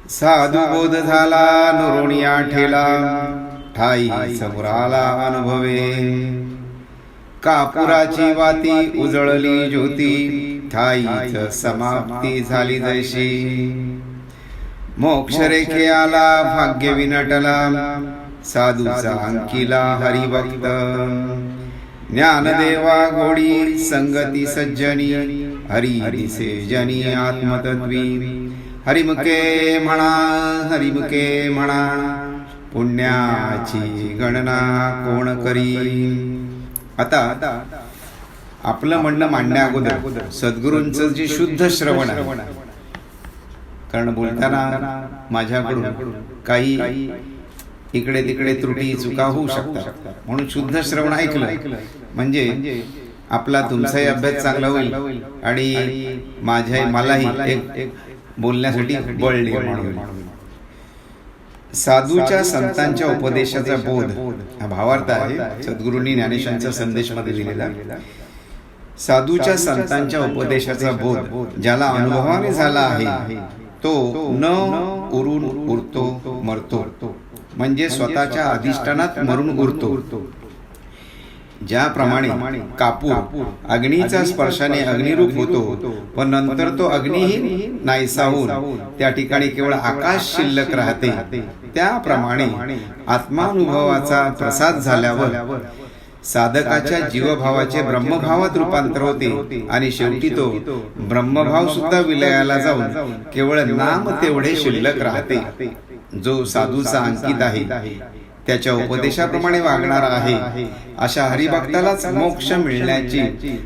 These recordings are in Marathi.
साधू बोध झाला नुरोनिया ठेला, ठाई सबुराला अनुभवे. कापुराची वाती उजळली ज्योती, ठाईच समाप्ती झाली जैशी. मोक्षरेखे आला भाग्य विनटला, साधूचा अंकिला हरिभक्त. ज्ञानदेवा गोडी संगती सज्जनी, हरी दिसे जनी आत्मतत्वी. हरिमुखे म्हणा हरिमुखे म्हणा, पुण्याची गणना कोण करी. आता आपलं म्हणणं मांडण्या अगोदर सद्गुरूंचं जे शुद्ध श्रवण आहे, कारण बोलताना माझ्याकडून काही इकडे तिकडे त्रुटी चुका होऊ शकतात, म्हणून शुद्ध श्रवण ऐकलं म्हणजे आपला तुमचाही अभ्यास चांगला होईल आणि मलाही एक बोलण्यासाठी बळ निर्माण होईल. साधूच्या संतांच्या उपदेशाचा बोध हा भावार्थ आहे सद्गुरूंनी ज्ञानेशांच्या संदेश मध्ये दिलेला. साधूच्या संतांच्या उपदेशाचा बोध ज्याला अनुभवाने झाला आहे तो न उरून उरतो मरतो, म्हणजे स्वतःच्या अधिष्ठानात मरून उरतो. ज्याप्रमाणे कापूर अग्नीच्या स्पर्शाने अग्निरूप होतो व नंतर तो अग्निही नाहीसा होऊन त्या ठिकाणी केवळ आकाश शिल्लक राहते, त्याप्रमाणे आत्मानुभवाचा प्रसाद झाल्यावर साधकाच्या जीवभावाचे ब्रह्मभावात रूपांतर होते आणि शेवटी तो ब्रह्मभाव सुद्धा विलयाला जाऊन केवळ नाम तेवढे शिल्लक राहते. जो साधूचा अंकित आहे त्याच्या उपदेशाप्रमाणे वागणारा आहे अशा हरिभक्तालाच मोक्ष मिळण्याची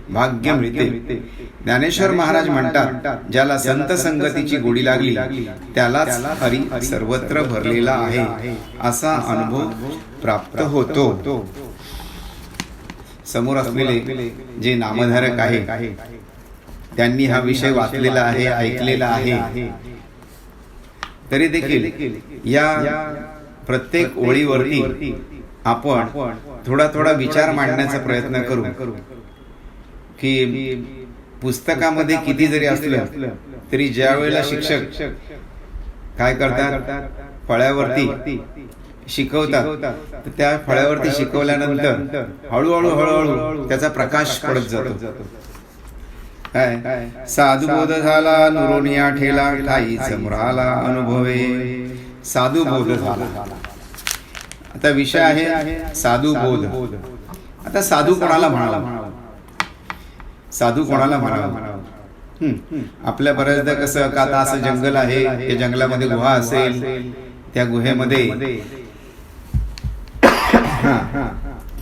भाग्य मिळते. ज्ञानेश्वर महाराज म्हणतात, ज्याला संत संगतीची गोडी लागली त्यालाच हरी सर्वत्र भरलेला आहे असा अनुभव प्राप्त होतो. समोर असलेले जे नामधारक आहे त्यांनी हा विषय वाचलेला आहे, ऐकलेला आहे, तरी देखील या प्रत्येक ओळीवरती आपण थोडा थोडा विचार मांडण्याचा प्रयत्न करू की पुस्तकामध्ये किती जरी असलं तरी ज्या वेळेला शिक्षक काय करतात, फळ्यावरती शिकवतात, तर त्या फळ्यावरती शिकवल्यानंतर हळूहळू त्याचा प्रकाश पडत जातो. काय साधू बोध झाला नुरोनिया ठेला, ठाई समोराला अनुभवे. साधू बोध झाला. आता विषय आहे साधू बोध. आता साधू कोणाला म्हणावा, साधू कोणाला म्हणावा. आपल्या बऱ्याचदा कसं का आता असं जंगल आहे, त्या जंगलामध्ये गुहा असेल, त्या गुहेमध्ये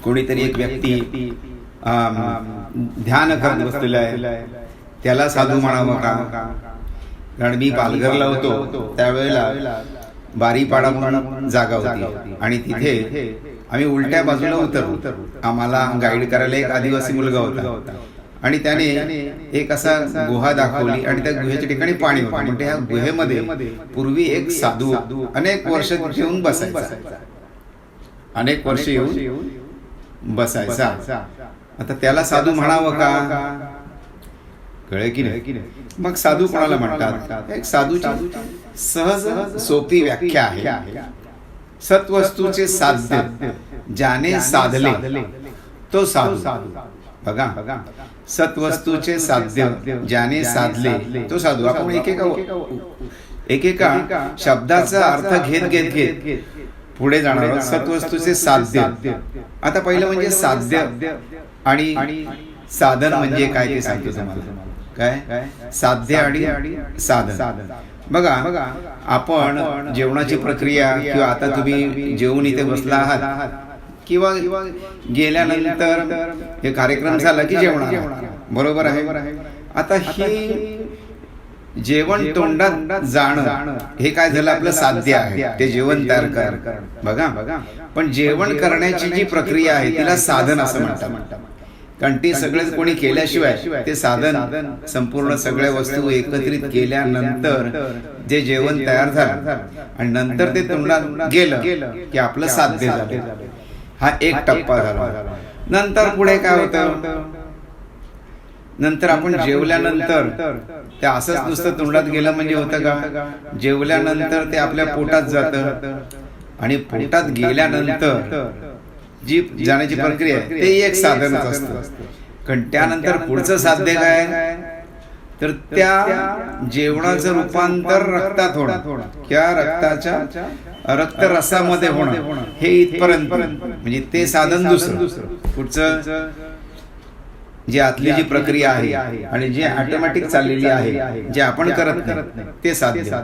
कोणीतरी एक व्यक्ती ध्यान करत बसलेला आहे, त्याला साधू म्हणावं का. कारण मी पालघरला होतो त्यावेळेला बारीपाडा म्हणून जागा होती आणि तिथे आम्ही उलट्या बाजूला उतरलो. आम्हाला गाईड करायला एक आदिवासी मुलगा होता आणि त्याने एक असा गुहा दाखवली आणि त्या गुहेच्या ठिकाणी पाणी होतं. म्हणजे ह्या गुहेमध्ये पूर्वी एक साधू अनेक वर्ष येऊन बसायचा, अनेक वर्ष येऊन बसायचा. आता त्याला साधू म्हणावं का, कळे की नाही. मग साधू कोणाला म्हणतात, एक साधूची सहज सोपी व्याख्या आहे. सत्वस्तूचे साध्य ज्याने साधले तो साधू. बघा, सत्वस्तूचे साध्य ज्याने साधले तो साधू. आपण एकेका शब्दाचा अर्थ घेत पुढे जाणार. सत्वस्तूचे साध्य. आता पहिलं म्हणजे साध्य आणि साधन म्हणजे काय ते सांगतो तुम्हाला. काय साध्य आणि साधन. बघा, आपण जेवणाची प्रक्रिया किंवा आता तुम्ही जेवून इथे बसला आहात किंवा गेल्यानंतर हे कार्यक्रम झाला की जेवणार, बरोबर आहे. आता ही जेवण तोंडात जाणं हे काय झालं, आपलं साध्य आहे, ते जेवण तयार करणं. बघा, पण जेवण करण्याची जी प्रक्रिया आहे तिला साधन असं म्हणतात. कारण ते सगळे कोणी केल्याशिवाय ते साधन संपूर्ण सगळ्या वस्तू एकत्रित केल्यानंतर जे जेवण तयार झालं आणि नंतर ते तोंडात गेलं की आपलं साध्य झालं. हा एक टप्पा झाला. नंतर पुढे काय होतं, नंतर आपण जेवल्यानंतर ते असंच नुसतं तोंडात गेलं म्हणजे होतं का? जेवल्यानंतर ते आपल्या पोटात जातं आणि पोटात गेल्यानंतर जी जाण्याची प्रक्रिया आहे ते एक साधनच असतं. कारण त्यानंतर पुढचं साध्य काय? तर त्या जेवणाचं रूपांतर रक्तात होणं किंवा रक्ताच्या रक्तरसामध्ये होणं हे इथपर्यंत, म्हणजे ते साधन दुसरं. पुढचं जी आतली जी प्रक्रिया आहे आणि जी ऑटोमॅटिक चाललेली आहे, जे आपण करत नाही ते साध्य.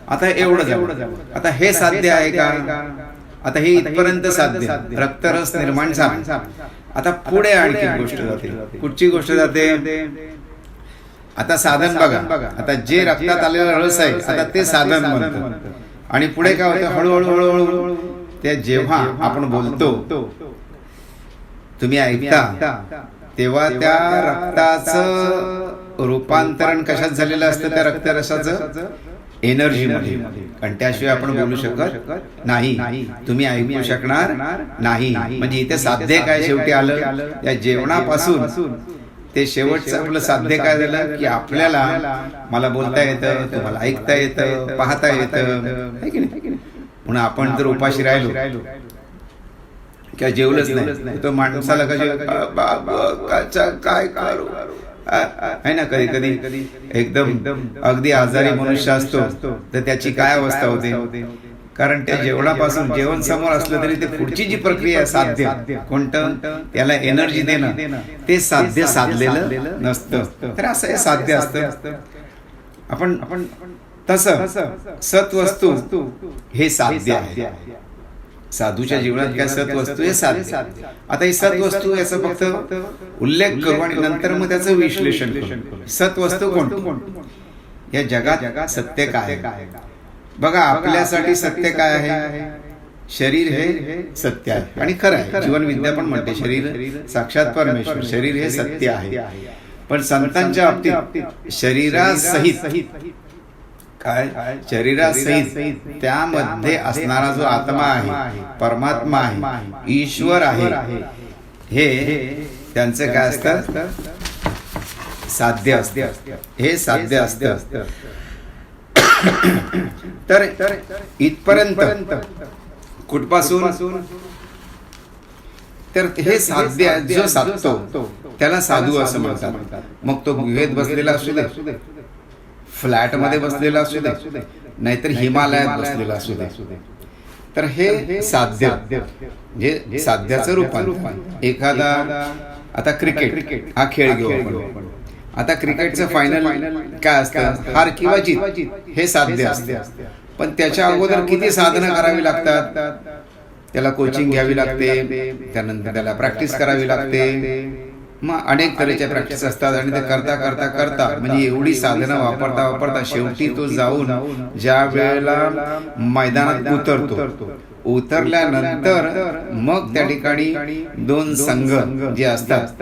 आता एवढं झालं. आता हे साध्य आहे का? आता हे इथपर्यंत साध्य, रक्तरस निर्माण झाला. आता पुढे आणखी गोष्ट जाते. कुठची गोष्ट जाते? आता साधन बघा. आता जे रक्तात आलेला रस आहे आता ते साधन म्हणतो. आणि पुढे काय होतं? हळूहळू हळूहळू ते जेव्हा आपण बोलतो, तुम्ही ऐकता, तेव्हा त्या रक्ताचं रूपांतरण कशात झालेलं असतं? त्या रक्तरसाचं एनर्जी मध्ये. कारण त्याशिवाय आपण बोलू शकत नाही, तुम्ही ऐकू शकणार नाही. म्हणजे इथे साध्य काय शेवटी आलं? या जेवणापासून ते शेवटचं आपलं साध्य काय झालं की आपल्याला, मला बोलता येतं, तुम्हाला ऐकता येतं, पाहता येतं, है की नाही? म्हणून आपण जर उपाशी राहिलो किंवा जेवलंच नाही, तो माणसाला काय करू आहे ना, कधी कधी एकदम अगदी आजारी मनुष्य असतो तर त्याची काय अवस्था होते? कारण त्या जेवणापासून, जेवण समोर असलं तरी ते पुढची जी प्रक्रिया आहे साध्य, कोणतं? त्याला एनर्जी देणं, ते साध्य साधलेलं नसतं. तर असं हे साध्य असतं. आपण तसं सत्वस्तू हे साध्य आहे. साधूच्या जीवनात काय सत्वस्तू हे साध्य. आता ही सत्वस्तू याचा फक्त उल्लेख करू आणि नंतर मग त्याचं विश्लेषण करू. सत्वस्तू कोणती? या जगात सत्य काय? बघा, आपल्यासाठी सत्य काय आहे? शरीर हे सत्य आहे आणि खरं आहे. जीवन विद्या पण म्हणते शरीर साक्षात परमेश्वर, शरीर हे सत्य आहे. पण संतांच्या बाबतीत शरीरासहित काय? शरीरासहित त्यामध्ये असणारा जो आत्मा आहे, परमात्मा आहे, ईश्वर आहे, हे त्यांचं काय असतं? साध्य असतं. हे साध्य असतं. तर इथपर्यंत कुठपासून? तर हे साध्य जो साधतो त्याला साधू असं म्हणतात. मग तो गुहेत बसलेला असू दे, फ्लॅट मध्ये बसलेला असू दे, नाहीतर हिमालयात बसलेला असू दे, तर हे साध्य, जे साध्याचं रूपांतर. एखादा, आता क्रिकेट हा खेळ घेऊ आपण. आता क्रिकेटचं फायनल काय असतं? हार किंवा जीत हे साध्य असते. पण त्याच्या अगोदर किती साधनं करावी लागतात? त्याला कोचिंग घ्यावी लागते, त्यानंतर त्याला प्रॅक्टिस करावी लागते. मग अनेक तऱ्हेच्या प्रॅक्टिस असतात आणि ते करता करता करता, म्हणजे एवढी साधनं वापरता शेवटी तो जाऊन ज्या वेळेला मैदानात उतरल्यानंतर मग त्या ठिकाणी दोन संघ जे असतात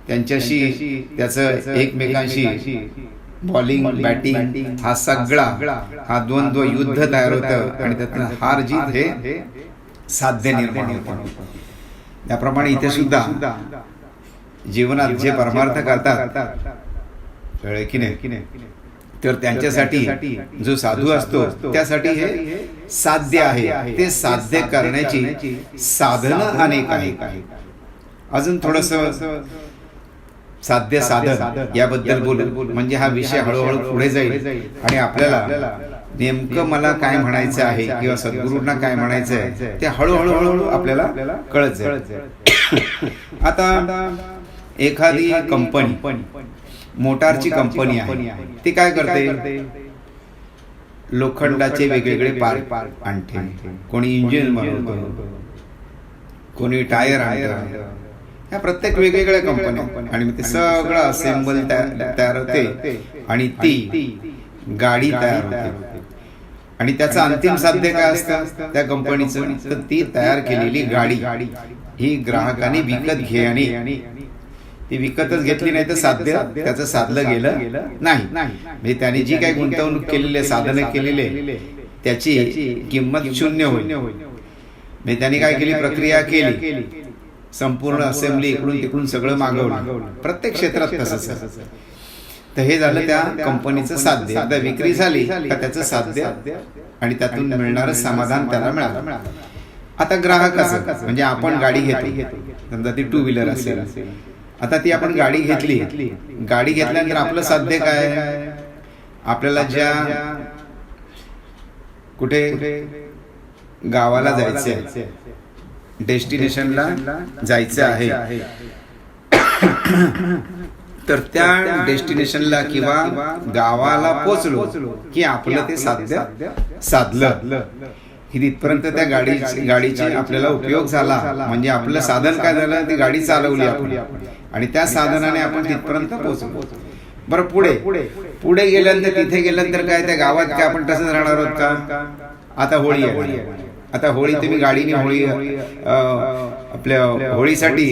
त्यांच्याशी, त्याचं एकमेकांशी बॉलिंग बॅटिंग हा सगळा हा द्वंद्व युद्ध तयार होतं आणि त्यातनं हार जीत हे साध्य निर्माण होतं. त्याप्रमाणे इथे सुद्धा जीवनात जे परमार्थ करतात, कळलं की नाही, तर त्यांच्यासाठी जो साधू असतो त्यासाठी हे साध्य आहे. ते साध्य करण्याची साधनं अनेक आहेत. अजून थोडस साध्य साधन याबद्दल बोलू, म्हणजे हा विषय हळूहळू पुढे जाईल आणि आपल्याला नेमकं मला काय म्हणायचं आहे किंवा सद्गुरूंना काय म्हणायचं आहे ते हळूहळू आपल्याला कळत जाईल. आता एखादी कंपनी, मोटारची कंपनी आहे, ती काय करते? लोखंडाचे वेगवेगळे पार्ट आणते. कोणी इंजिन बनवतो, कोणी टायर आणतं. ह्या प्रत्येक वेगवेगळ्या कंपन्या, आणि ते सगळं असेंबल तयार होते आणि ती गाडी तयार होते. आणि त्याचं अंतिम साध्य काय असतं त्या कंपनीचं? तर ती तयार केलेली गाडी ही ग्राहकाने विकत घेणे. ती विकतच घेतली नाही तर साध्य त्याचं साधलं गेलं नाही. म्हणजे त्याने जी काही गुंतवणूक केलेली, साधनं केलेले, त्याची किंमत शून्य होईल. म्हणजे त्यांनी काय केली? प्रक्रिया केली संपूर्ण असेंब्ली इकडून तिकडून सगळं मागवलं. प्रत्येक क्षेत्रात तसंच आहे. तर हे झालं त्या कंपनीचं साध्य. एकदा विक्री झाली का त्याचं साध्य आणि त्यातून मिळणारं समाधान त्याला मिळालं. आता ग्राहकाचं म्हणजे आपण गाडी घेतो, समजा ती टू व्हीलर असेल. आता ती आपण गाडी घेतली, गाडी घेतल्यानंतर आपलं साध्य काय? आपल्याला ज्या कुठे गावाला जायचंय, डेस्टिनेशनला जायचं आहे, तर त्या डेस्टिनेशनला किंवा गावाला पोचलो की आपलं ते साध्य साधलं की तिथपर्यंत त्या गाडीची आपल्याला उपयोग झाला. म्हणजे आपलं साधन काय झालं? ती गाडी चालवली आपण आणि त्या साधनाने आपण तिथपर्यंत पोहोचलो. बरं, पुढे गेल्यानंतर तिथे गेल्यानंतर काय त्या गावात काय आपण तसंच राहणार आहोत का? आता होळी आहे. आता होळी तुम्ही गाडीने आपल्या होळीसाठी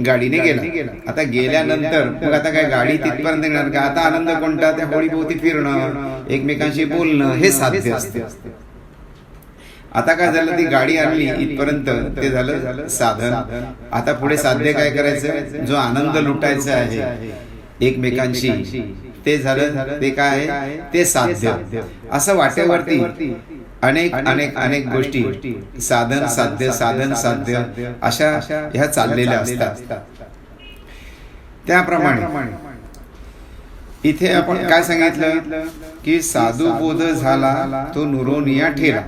गाडीने गेला. आता गेल्यानंतर मग आता काय गाडी तिथपर्यंत येणार का? आता आनंद कोणता? त्या होळीभोवती फिरणं, एकमेकांशी बोलणं, हे साध्य असते. आता काय झालं? ती गाडी आणली इथपर्यंत, ते झालं साधन. आता पुढे साध्य काय करायचं? जो आनंद लुटायचा आहे एकमेकांशी, ते झालं, ते काय आहे? ते साध्य. असं वाटेवरती अनेक अनेक अनेक गोष्टी साधन साध्य साधन साध्य अशा ह्या चाललेल्या असतात. त्याप्रमाणे इथे आपण काय सांगितलं की साधू बोध झाला तो नुरोनिया ठेला.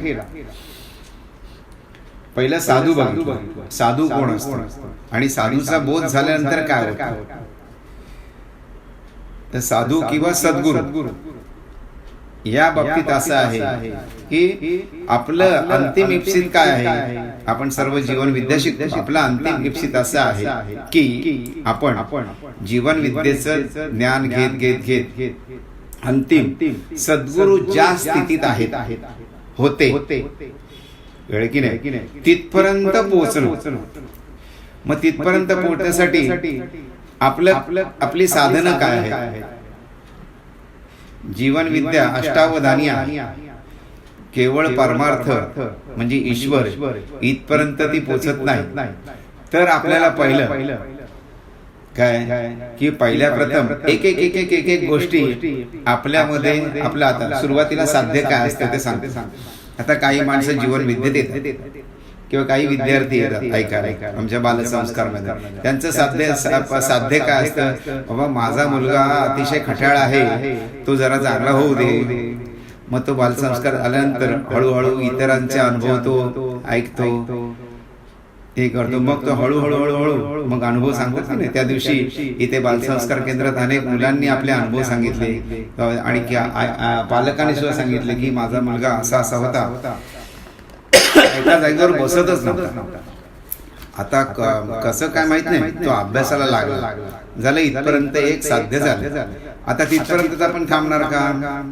पहिलं साधू बघितलं, साधू कोण असतो आणि साधूचा बोध झाल्यानंतर काय होतं. तर साधू किंवा सद्गुरू या बाबतीत असं आहे की आपलं अंतिम इप्सित काय आहे? आपण सर्व जीवन विद्या शिकतो. आपलं अंतिम इप्सित असं आहे की आपण जीवन विद्येचं ज्ञान घेत अंतिम सद्गुरू ज्या स्थितीत आहेत होते वेळ की नाही, तिथपर्यंत पोहोचलो. मग तिथपर्यंत पोहोचण्यासाठी आपली साधनं काय आहे? जीवन विद्या अष्टावधानी आहे. केवळ परमार्थ म्हणजे ईश्वर इथपर्यंत ती पोचत नाही. तर आपल्याला पहिलं काय की पहिल्या प्रथम एक एक एक एक एक एक गोष्टी आपल्यामध्ये आपल्या आता सुरुवातीला साध्य काय असतं ते सांगते. आता काही माणसं जीवन विद्येत येतात किंवा काही विद्यार्थी येतात ऐकायला आमच्या बालसंस्कार मध्ये. त्यांचं साध्य काय असतं? बाबा माझा मुलगा अतिशय खट्याळ आहे, तो जरा चांगला होऊ दे. मग तो बालसंस्कार आल्यानंतर हळूहळू इतरांचे अनुभव तो ऐकतो, हे करतो. मग तो हळूहळू मग अनुभव सांगतात की नाही. त्या दिवशी इथे बालसंस्कार केंद्रात अनेक मुलांनी आपले अनुभव सांगितले आणि पालकांनी सुद्धा सांगितले की माझा मुलगा असा असा होता, एका जागेवर बसतच नव्हता. आता कसं काय माहित नाही, तो अभ्यासाला लागला झालं. इथपर्यंत एक साध्य झालं. आता तिथपर्यंत आपण थांबणार का?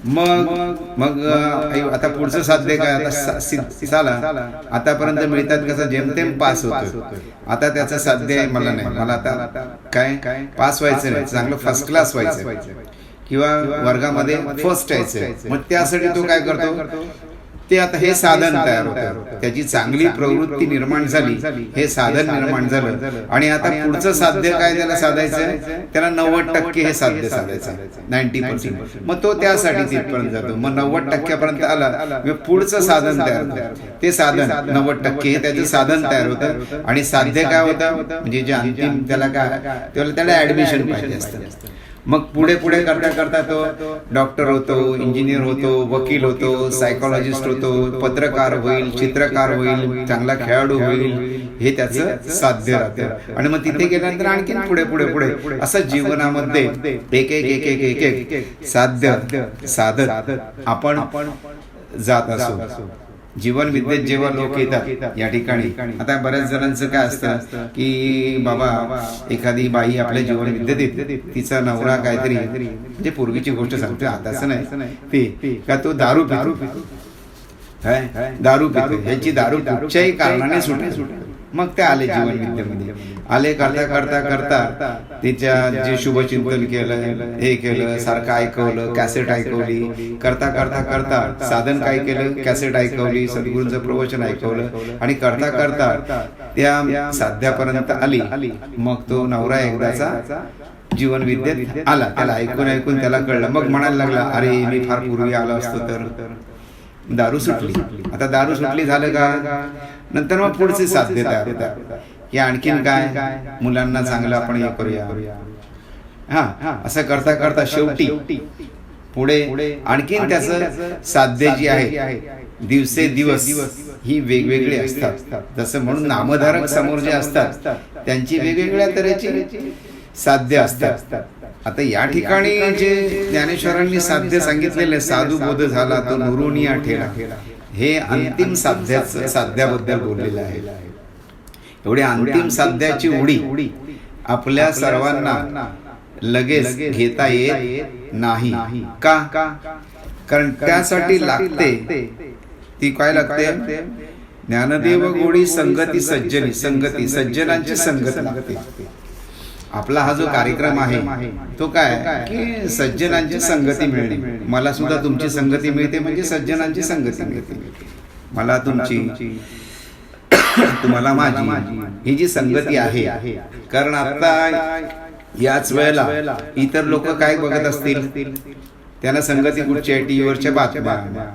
मग आता पुढचं साध्य काय? आता झाला, आतापर्यंत मिळतात कसं जेमतेम पास होतो. आता त्याचं साध्य आहे मला नाही, मला आता काय पास व्हायचं नाही, चांगलं फर्स्ट क्लास व्हायचं किंवा वर्गामध्ये फर्स्ट यायचं. मग त्यासाठी तो काय करतो? ते आता हे साधन तयार होतं, त्याची चांगली प्रवृत्ती निर्माण झाली, हे साधन निर्माण झालं. आणि आता पुढचं साध्य काय त्याला साधायचं? त्याला 90% हे साध्य साधायचं, 90%. मग तो त्यासाठी तिथपर्यंत जातो. मग 90% आला पुढचं साधन तयार होतं. ते साधन 90% हे त्याचं साधन तयार होतं. आणि साध्य काय होतं? म्हणजे जे अंतिम त्याला काय त्याला ऍडमिशन पाहिजे असतं. मग पुढे करता करता तो डॉक्टर होतो, इंजिनियर होतो, वकील होतो, सायकोलॉजिस्ट होतो, पत्रकार होईल, चित्रकार होईल, चांगला खेळाडू होईल. हे त्याचं साध्य राहतं. आणि मग तिथे गेल्यानंतर आणखीन पुढे असं जीवनामध्ये एक एक एक एक एक एक साध्य साधत आपण जात असतो. जीवन विद्येत जेव्हा लोक येतात या ठिकाणी, आता बऱ्याच जणांचं काय असतं की बाबा एखादी बाई आपल्या जीवन विद्येत येते, तिचा नवरा काहीतरी म्हणजे पूर्वीची गोष्ट सांगते, आताच नाही, ती का तो दारू पितो ह्याची दारू कुठच्याही कारणाने सुटे. मग ते आले जीवन विद्येमध्ये. आले करता करता करता तिच्या जे शुभचिंतन केलं, हे केलं, सारखं ऐकवलं, कॅसेट ऐकवली, करता करता करता साधन काय केलं, कॅसेट ऐकवली, सद्गुरूंचं प्रवचन ऐकवलं आणि करता करता त्या साध्यापर्यंत आली. मग तो नवरा एकदाचा जीवन विद्येत आला. त्याला ऐकून ऐकून त्याला कळलं. मग म्हणायला लागला, अरे मी फार पूर्वी आलो असतो तर. दारू सुटली. आता दारू सुटली झालं का, नंतर मग पुढचे साध्य तयार होतात की आणखीन काय, मुलांना चांगलं आपण हे करूया. हा, असं करता करता शेवटी पुढे आणखीन त्याचं साध्य जी आहे दिवसे दिवस ही वेगवेगळी असतात. जसं म्हणून नामधारक समोर जे असतात त्यांची वेगवेगळ्या तऱ्हेची साध्य असतात. आता या ठिकाणी जे ज्ञानेश्वरांनी साध्य सांगितलेले, साधू बोध झाला तो नुरुनिया ठेला, हे अंतिम साध्याबद्दल बोललेलं आहे. एवढी अंतिम साध्याची उडी आपल्या सर्वांना लगेच घेता येत नाही. का? कारण त्यासाठी लागते ती काय लागते, ज्ञानदेव गोडी संगती सज्जनी, संगती सज्जनांची संगत लागते. आपला हा जो कार्यक्रम आहे तो काय की सज्जनांची संगती मिळणे. मला सुद्धा तुमची संगती मिळते म्हणजे सज्जनांची संगती मिळते. मला तुमची, तुम्हाला माझी, ही जी संगती आहे. कारण आता याच वेळेला इतर लोक काय बघत असतील, त्यांना संगती कुठची आहे, टीव्हीवरच्या बातम्या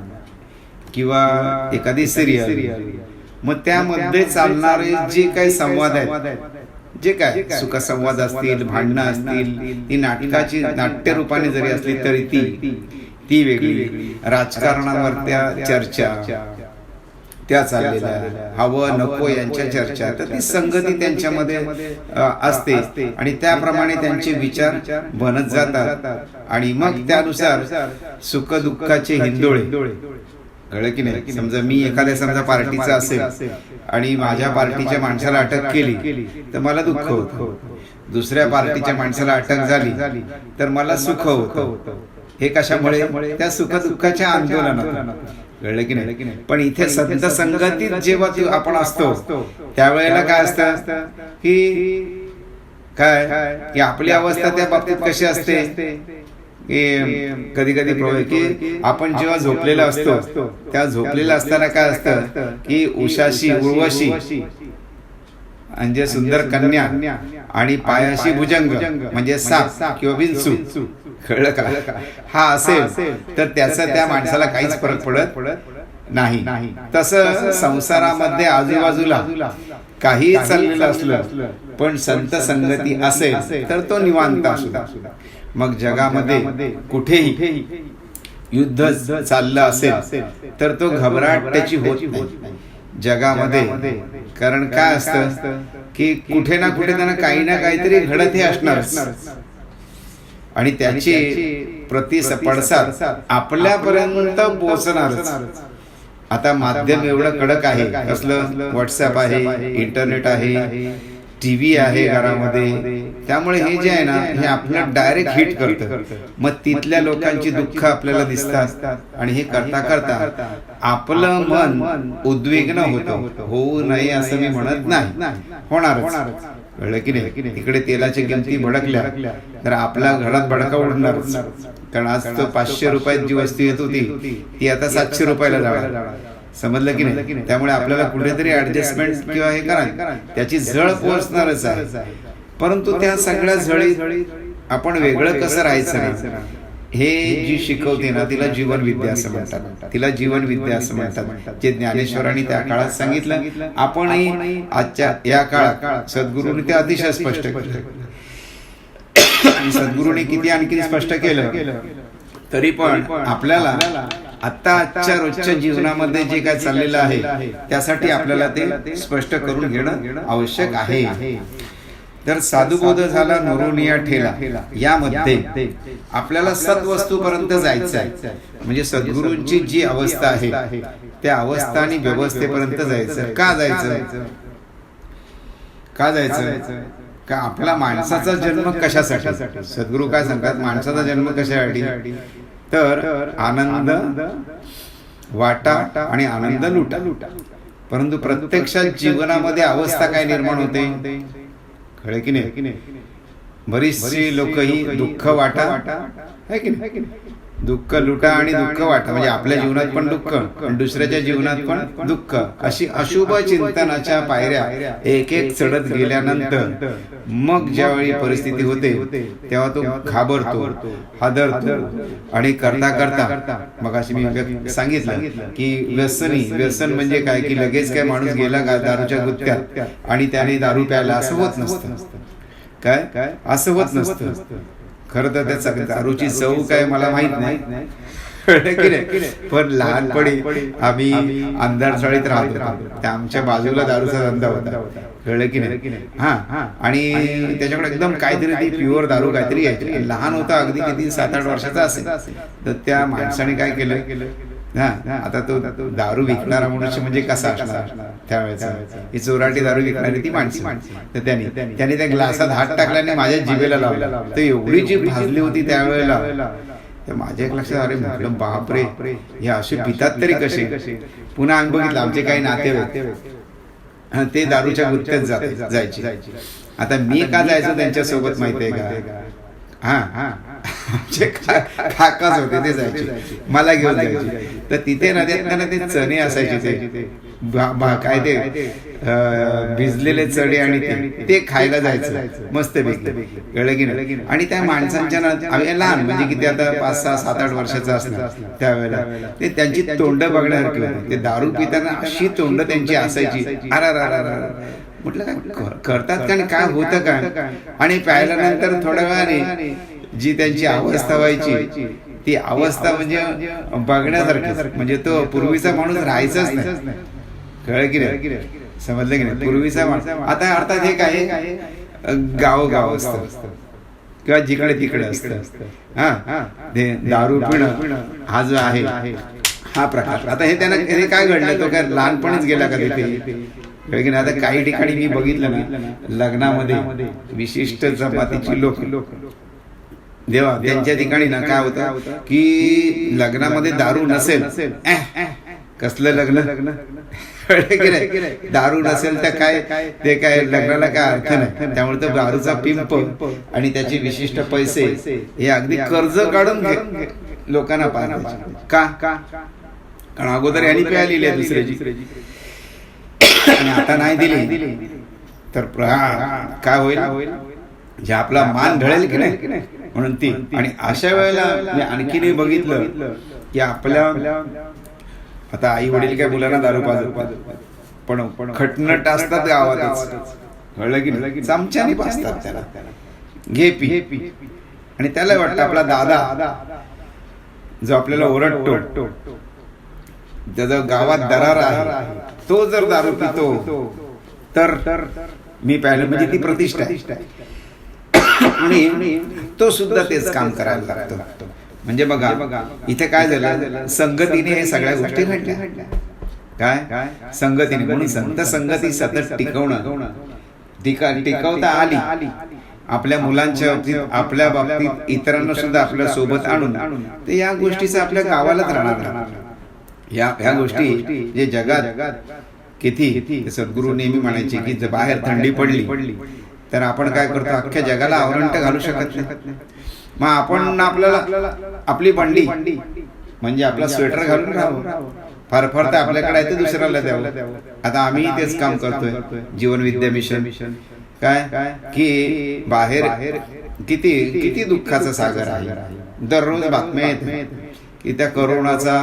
किंवा एखादी सिरियल, मग त्यामध्ये चालणारे जे काही संवाद आहेत, जे काय सुखसंवाद असतील, भांडणं असतील, ती नाटकाची नाट्य रूपाने जरी असली तरी ती वेगळी. राजकारणावर चर्चा त्या चाललेल्या, हवं नको यांच्या चर्चा, तर ती संगती त्यांच्यामध्ये असते आणि त्याप्रमाणे त्यांचे विचार बनत जातात आणि मग त्यानुसार सुख दुःखाचे हिंदोळे. कळलं की नाही? समजा मी एखाद्या पार्टीचा असेल आणि माझ्या पार्टीच्या माणसाला अटक केली तर मला दुःख होतं. दुसऱ्या पार्टीच्या माणसाला अटक झाली तर मला सुख होतं. हे कशामुळे? त्या सुख दुःखाच्या आंदोलनात. कळलं की नाही? पण इथे संत संगतीत जेव्हा आपण असतो त्यावेळेला काय असतं की की आपली अवस्था त्या बाबतीत कशी असते, कधी कधी की आपण जेव्हा झोपलेला असतो त्या झोपलेला असताना काय असतं की उषाशी उर्वशी म्हणजे सुंदर कन्या आणि पायाशी भुजंग म्हणजे साप किंवा विंचू. कळलं का? हा असेल तर त्याचा त्या माणसाला काहीच फरक पडत नाही. तसं संसारामध्ये आजूबाजूला काही चाललेलं असलं पण संत संगती असेल तर तो निवांत असतो. मग जगामध्ये कुठेही युद्ध चाललं असेल तर तो घबराट त्याची होत नाही जगामध्ये. कारण काय असतं की कुठे ना कुठे त्यांना काही ना काहीतरी घडत हे असणार आणि त्याची पडसाद आपल्यापर्यंत पोहोचणारच. आता माध्यम एवढं कडक आहे, असलं व्हॉट्सअप आहे, इंटरनेट आहे, टीव्ही आहे घरामध्ये, त्यामुळे हे जे आहे ना हे आपलं डायरेक्ट हिट करतं. मग तिथल्या लोकांची दुःख आपल्याला दिसतात आणि हे करता करता आपलं मन उद्विग्न होतं. होऊ नये असं मी म्हणत नाही, होणारच. कळलं की नाही? इकडे तेलाच्या किमती भडकल्या तर आपल्या घरात भडका उडणारच. कारण आज तो 500 रुपयात जी वस्तू येत होती ती आता 700 रुपयाला जाणार. समजलं की नाही? त्यामुळे आपल्याला कुठेतरी ऍडजस्टमेंट किंवा हे करा, त्याची झळ पोहोचणारच आहे. परंतु त्या सगळ्या झळी आपण वेगळं कसं राहायचं नाही हे जी शिकवते ना तिला जीवन विद्या असं म्हणतात. तिला जीवन विद्या असं म्हणतात, जे ज्ञानेश्वरांनी त्या काळात सांगितलं. आपणही आजच्या या काळात सद्गुरूंनी ते अतिशय स्पष्ट केलं. सद्गुरूंनी किती आणखी स्पष्ट केलं तरी पण आपल्याला आजच्या रोजच्या जीवनामध्ये जे काय चाललेलं आहे त्यासाठी आपल्याला ते स्पष्ट करून घेणं आवश्यक आहे. तर साधुबोध झाला नुरुनिया ठेला, यामध्ये आपल्याला सत्वस्तूपर्यंत जायचं आहे. म्हणजे सद्गुरूंची जी अवस्था आहे त्या अवस्था आणि व्यवस्थेपर्यंत जायचं. का जायचं? का आपला माणसाचा जन्म कशासाठी? सद्गुरू काय सांगतात, माणसाचा जन्म कशासाठी? तर आनंद वाटा आणि आनंद लुटा. परंतु प्रत्यक्षात जीवनामध्ये अवस्था काय निर्माण होते? कळे की नाही. बरीचशी लोक ही दुःख वाटा आहे की नाही, दुःख लुटा आणि दुःख वाटा, म्हणजे आपल्या जीवनात पण दुःख आणि दुसऱ्याच्या जीवनात पण दुःख, अशी अशुभ चिंतनाच्या पायऱ्या एक एक चढत गेल्यानंतर मग ज्यावेळी परिस्थिती होते तेव्हा तो घाबरतो, हादरतो आणि करता करता मग अशी मी सांगितलं की व्यसन म्हणजे काय, की लगेच काय माणूस गेला दारूच्या गुत्त्यात आणि त्याने दारू प्यायला असं होत नसतं. काय असं होत नसतं. खरं तर त्याचा दारूची चव काय मला माहित नाही, पण लहानपणी आम्ही अंधार चाळीत राहत होतो, त्या आमच्या बाजूला दारूचा धंदा होता, कळलं की नाही. हा, आणि त्याच्याकडे एकदम काहीतरी ती प्युअर दारू काहीतरी यायची. लहान होता अगदी, किती 7-8 वर्षाचा असेल. तर त्या माणसाने काय केलं, आता तो दारू विकणारा मनुष्य म्हणजे कसा असणार त्यावेळेचा, ही चोराटी दारू विकणारी ती माणसं. तर त्याने त्या ग्लासात हात टाकल्याने माझ्या जिभेला लावला. तर एवढी जीभ भाजली होती त्यावेळेला. तर माझ्या एक लक्षात, अरे म्हटलं बापरे, हे असे पितात तरी कसे. पुन्हा आम्ही बघितलं आमचे काही नातेवाईक ते दारूच्या गुत्त्यात जायचे. आता मी का जायचो त्यांच्यासोबत माहितीये का, आमचे काकाच होते, ते जायचे मला घेऊन जायचे. तर तिथे नद्यात ते चणे असायचे, ते काय ते भिजलेले चणे, आणि ते खायला जायचं मस्त पैकी, कळलं की नाही. आणि त्या माणसांच्या आम्ही लहान म्हणजे किती आता 5-6-7-8 वर्षाचा असणार त्यावेळेला, ते त्यांची तोंड बघण्यासारखी होती. ते दारू पिताना अशी तोंड त्यांची असायची, म्हटलं काय करतात का, काय होतं काय. आणि प्यायल्यानंतर थोड्या वेळाने जी त्यांची अवस्था व्हायची, ती अवस्था म्हणजे बघण्यासारखी, म्हणजे तो पूर्वीचा माणूस राहायचाच नाही, कळलं की नाही, समजलं की नाही. पूर्वीचा माणूस आता अर्थात हे काय गावोगाव असतं किंवा जिकडे तिकडे असतं. ते दारू पिणं हा जो आहे हा प्रकार, आता हे त्यांना हे काय घडलं, तो काय लहानपणीच गेला का तिथे. आता काही ठिकाणी मी बघितलं ना, लग्नामध्ये विशिष्ट जमातीची लोक देवा, त्यांच्या ठिकाणी ना काय होतं की लग्नामध्ये दारू नसेल, कसलं लग्न, दारू नसेल तर काय ते काय लग्नाला काय अर्थ नाही. त्यामुळे तो दारूचा पिंप आणि त्याचे विशिष्ट पैसे हे अगदी कर्ज काढून लोकांना पाहायचे. का, कारण अगोदर यांनी प्यायलेली आहे दुसऱ्याची, आणि आता नाही दिली तर काय होईल, जे आपला मान ढळेल की नाही, म्हणून ती. आणि अशा वेळेला मी आणखीनही बघितलं की आपल्या आता आई वडील काय मुलांना दारू पाजत, पण खटनट असतात गावातच, कळलं की नाही, चमच्याने पाजतात त्याला, घे पी. आणि त्याला वाटतं आपला दादा जो आपल्याला ओरडतो, त्याचा गावात दरार आहे, तो जर दारू पितो तर मी पाहिलं म्हणजे ती प्रतिष्ठा आहे. आणि तो सुद्धा तेच काम करायला लागतो. म्हणजे बघा इथे काय झालं, संगतीने हे सगळ्या गोष्टी घडल्या. काय संगतीने, म्हणून संत संगती सतत टिकवणं, टिकवता आली आपल्या मुलांच्या बाबतीत, आपल्या बाबतीत, इतरांना सुद्धा आपल्या सोबत आणून, तर या गोष्टीचा आपल्या गावालाच राहणार. ह्या गोष्टी जे जगात किती सद्गुरू नेहमी म्हणायचे की बाहेर थंडी पडली तर आपण काय करतो, अख्ख्या जगाला आवरण घालू शकत नाही. मग आपण आपल्याला आपली बंडी म्हणजे आपला स्वेटर घालून राहावं, फार तर आपल्याकडे आहे ते दुसऱ्याला द्यावं. आता आम्ही तेच काम करतोय, जीवन विद्या मिशन. काय की बाहेर किती दुःखाचा सागर आहे. दररोज बातम्या येत की त्या कोरोनाचा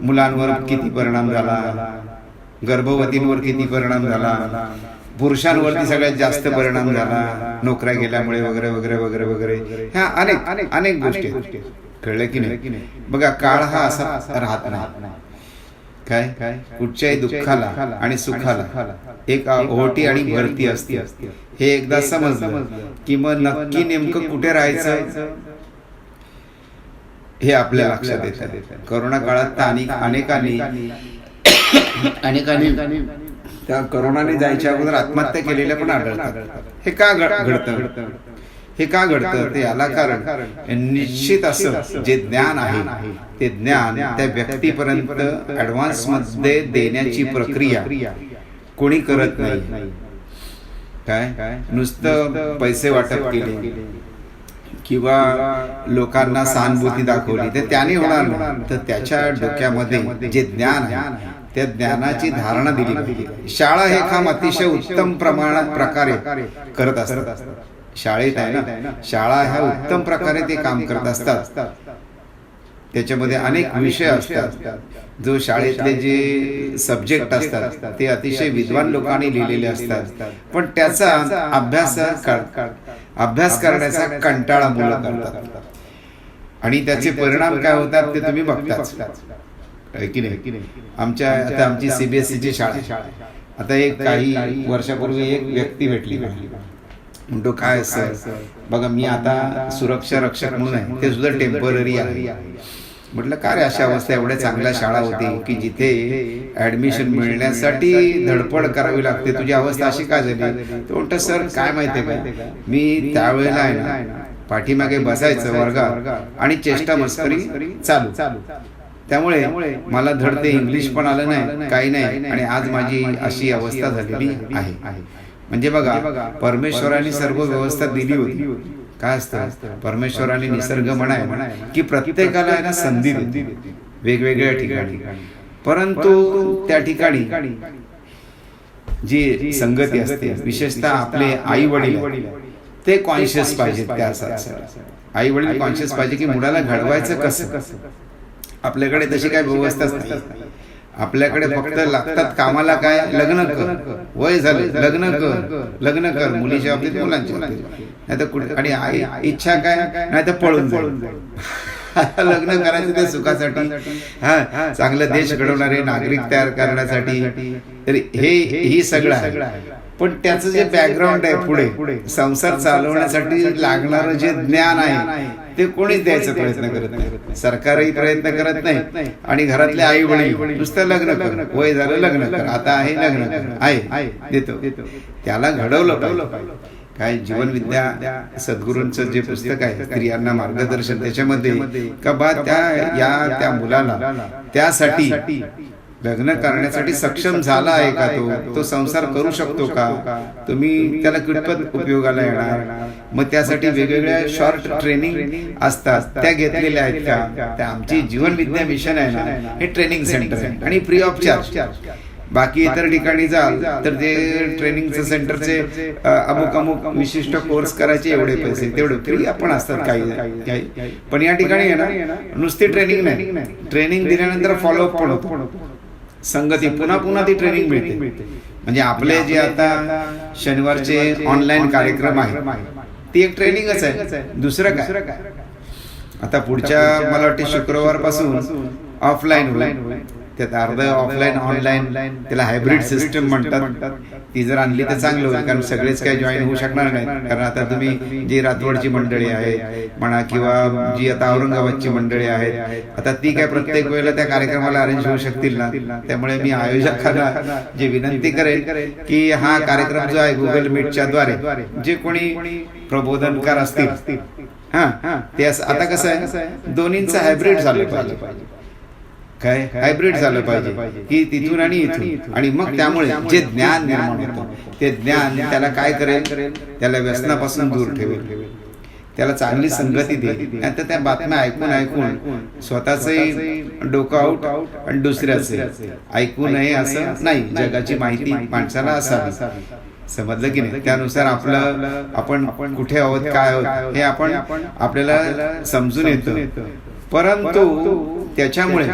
मुलांवर किती परिणाम झाला, गर्भवतींवर किती परिणाम झाला, पुरुषांवरती सगळ्यात जास्त परिणाम झाला, नोकऱ्या गेल्यामुळे वगैरे वगैरे वगैरे वगैरे. ह्या अनेक गोष्टी कळलं की नाही. बघा काळ हा असा राहत नाही. काय कुठच्याही दुःखाला आणि सुखाला एक ओहोटी आणि भरती असते. हे एकदा समजलं की मग नक्की नेमकं कुठे राहायचं हे आपल्या लक्षात येतं. कोरोना काळात अनेकांनी त्या कोरोनाने जायच्या अगोदर आत्महत्या केलेल्या पण आढळतात. हे का घडतं, हे का घडतं, ते याला कारण निश्चित असं जे ज्ञान आहे ते ज्ञान त्या व्यक्तीपर्यंत ऍडव्हान्स मध्ये देण्याची प्रक्रिया कोणी करत नाही. काय नुसतं पैसे वाटप केले किंवा लोकांना सहानुभूती दाखवली तर त्याने होणार नाही. तर त्याच्या डोक्यामध्ये जे ज्ञान आहे त्या ज्ञानाची धारणा दिली पाहिजे. शाळा हे काम अतिशय उत्तम प्रकारे करत असतात. शाळेत आहे ना, शाळा ह्या उत्तम प्रकारे ते काम करत असतात. त्याच्यामध्ये अनेक विषय असतात. जो शाळेतले जे सब्जेक्ट असतात ते अतिशय विद्वान लोकांनी लिहिलेले असतात, पण त्याचा अभ्यास करण्याचा कंटाळा मुलं करतात आणि त्याचे परिणाम काय होतात ते तुम्ही बघताच की नाही. आता आमची CBSEची शाळा, आता एक काही वर्षापूर्वी एक व्यक्ती भेटली, म्हणतो काय सर बघा मी आता सुरक्षा रक्षक म्हणून आहे, ते सुद्धा टेम्पररी आहे. म्हटलं का रे, अशा अवस्था एवढ्या चांगल्या शाळा होती की जिथे ऍडमिशन मिळण्यासाठी धडपड करावी लागते, तुझी अवस्था अशी का झाली? तो म्हणतो सर काय माहितीये का, मी त्यावेळेला आहे ना पाठीमागे बसायचं वर्गात आणि चेष्टा मस्करी चालू, त्यामुळे मला धड ते इंग्लिश पण आलं नाही, काही नाही, आणि आज माझी अशी अवस्था झालेली आहे. म्हणजे बघा, परमेश्वराने सर्व व्यवस्था दिली होती. काय असतं, परमेश्वराने निसर्ग म्हणाय की प्रत्येकाला ना संधी देते वेगवेगळ्या ठिकाणी, परंतु त्या ठिकाणी जी संगती असते, विशेषतः आपले आई वडील ते कॉन्शियस पाहिजेत. त्यासाठी आई वडील कॉन्शियस पाहिजे की मुलाला घडवायचं कसं. आपल्याकडे तशी काही व्यवस्थाच नाही. आपल्याकडे फक्त लागतात कामाला काय, लग्न कर, वय झालं लग्न कर, मुलीच्या बाबतीत मुलांच्या बाबतीत, नाही तर कुठे, आणि आई इच्छा काय, नाही तर पळून लग्न करायचं ते सुखासाठी, हा चांगला देश घडवणारे नागरिक तयार करण्यासाठी. तर ही सगळं आहे, पण त्याचं जे बॅकग्राऊंड आहे पुढे संसार चालवण्यासाठी लागणारं जे ज्ञान आहे ते कोणीच द्यायचा प्रयत्न करत नाही. सरकारही प्रयत्न करत नाही आणि घरातले आई वडील नुसतं लग्न कर, वय झालं लग्न कर, आता आहे लग्न कर, आहे देतो. त्याला घडवलं पाहिजे. काय जीवनविद्या सद्गुरूंचं जे पुस्तक आहे स्त्रियांना मार्गदर्शन, त्याच्यामध्ये का बा त्या मुलाला त्यासाठी लग्न करण्यासाठी सक्षम झाला आहे का, तो संसार करू शकतो का, तुम्ही त्याला कितपत उपयोगाला येणार. मग त्यासाठी वेगवेगळ्या शॉर्ट ट्रेनिंग असतात, त्या घेतलेल्या आहेत का. त्या आमची जीवनविद्या मिशन आहे ना, हे ट्रेनिंग सेंटर आहे आणि फ्री ऑफ चार्ज. बाकी इतर ठिकाणी जाल तर ते ट्रेनिंगचं सेंटरचे अमुक विशिष्ट कोर्स करायचे एवढे पैसे, तेवढे फ्री आपण असतात काही. पण या ठिकाणी आहे ना नुसती ट्रेनिंग नाही, ट्रेनिंग दिल्यानंतर फॉलोअप पण होतो. संगती पुन्हा ती ट्रेनिंग मिळते. म्हणजे आपले जे आता शनिवारचे ऑनलाईन कार्यक्रम आहे ती एक ट्रेनिंगच आहे, दुसरं काय. आता पुढच्या मला वाटते शुक्रवार पासून ऑफलाईन होईल, त्यात अर्ध ऑफलाईन ऑनलाईन, त्याला हायब्रिड सिस्टम म्हणतात. ती जर आणली तर चांगलं होईल, कारण सगळेच काही जॉईन होऊ शकणार नाही. कारण आता तुम्ही जी रातवडची मंडळी आहे म्हणा किंवा जी आता औरंगाबादची मंडळी आहेत, आता ती काय प्रत्येक वेळेला त्या कार्यक्रमाला अरेंज होऊ शकतील ना. त्यामुळे मी आयोजकांना जे विनंती करेन की हा कार्यक्रम जो आहे गुगल मीटच्या द्वारे जे कोणी प्रबोधनकार असतील, ते आता कसं आहे दोन्हींचं हायब्रिड झालं पाहिजे. काय हायब्रिड झालं पाहिजे की तिथून आणि इथून, आणि मग त्यामुळे जे ज्ञान निर्माण होतं ते ज्ञान त्याला काय करेल, त्याला व्यसनापासून दूर ठेवेल, त्याला चांगली संगती देईल. नाहीतर त्या बातम्या ऐकून स्वतःचंही डोकं आउट आणि दुसऱ्याचे ऐकू नये असं नाही. जगाची माहिती माणसाला असावी, समजलं की नाही. त्यानुसार आपण कुठे आहोत, काय आहोत हे आपल्याला समजून येतं. परंतु त्याच्यामुळे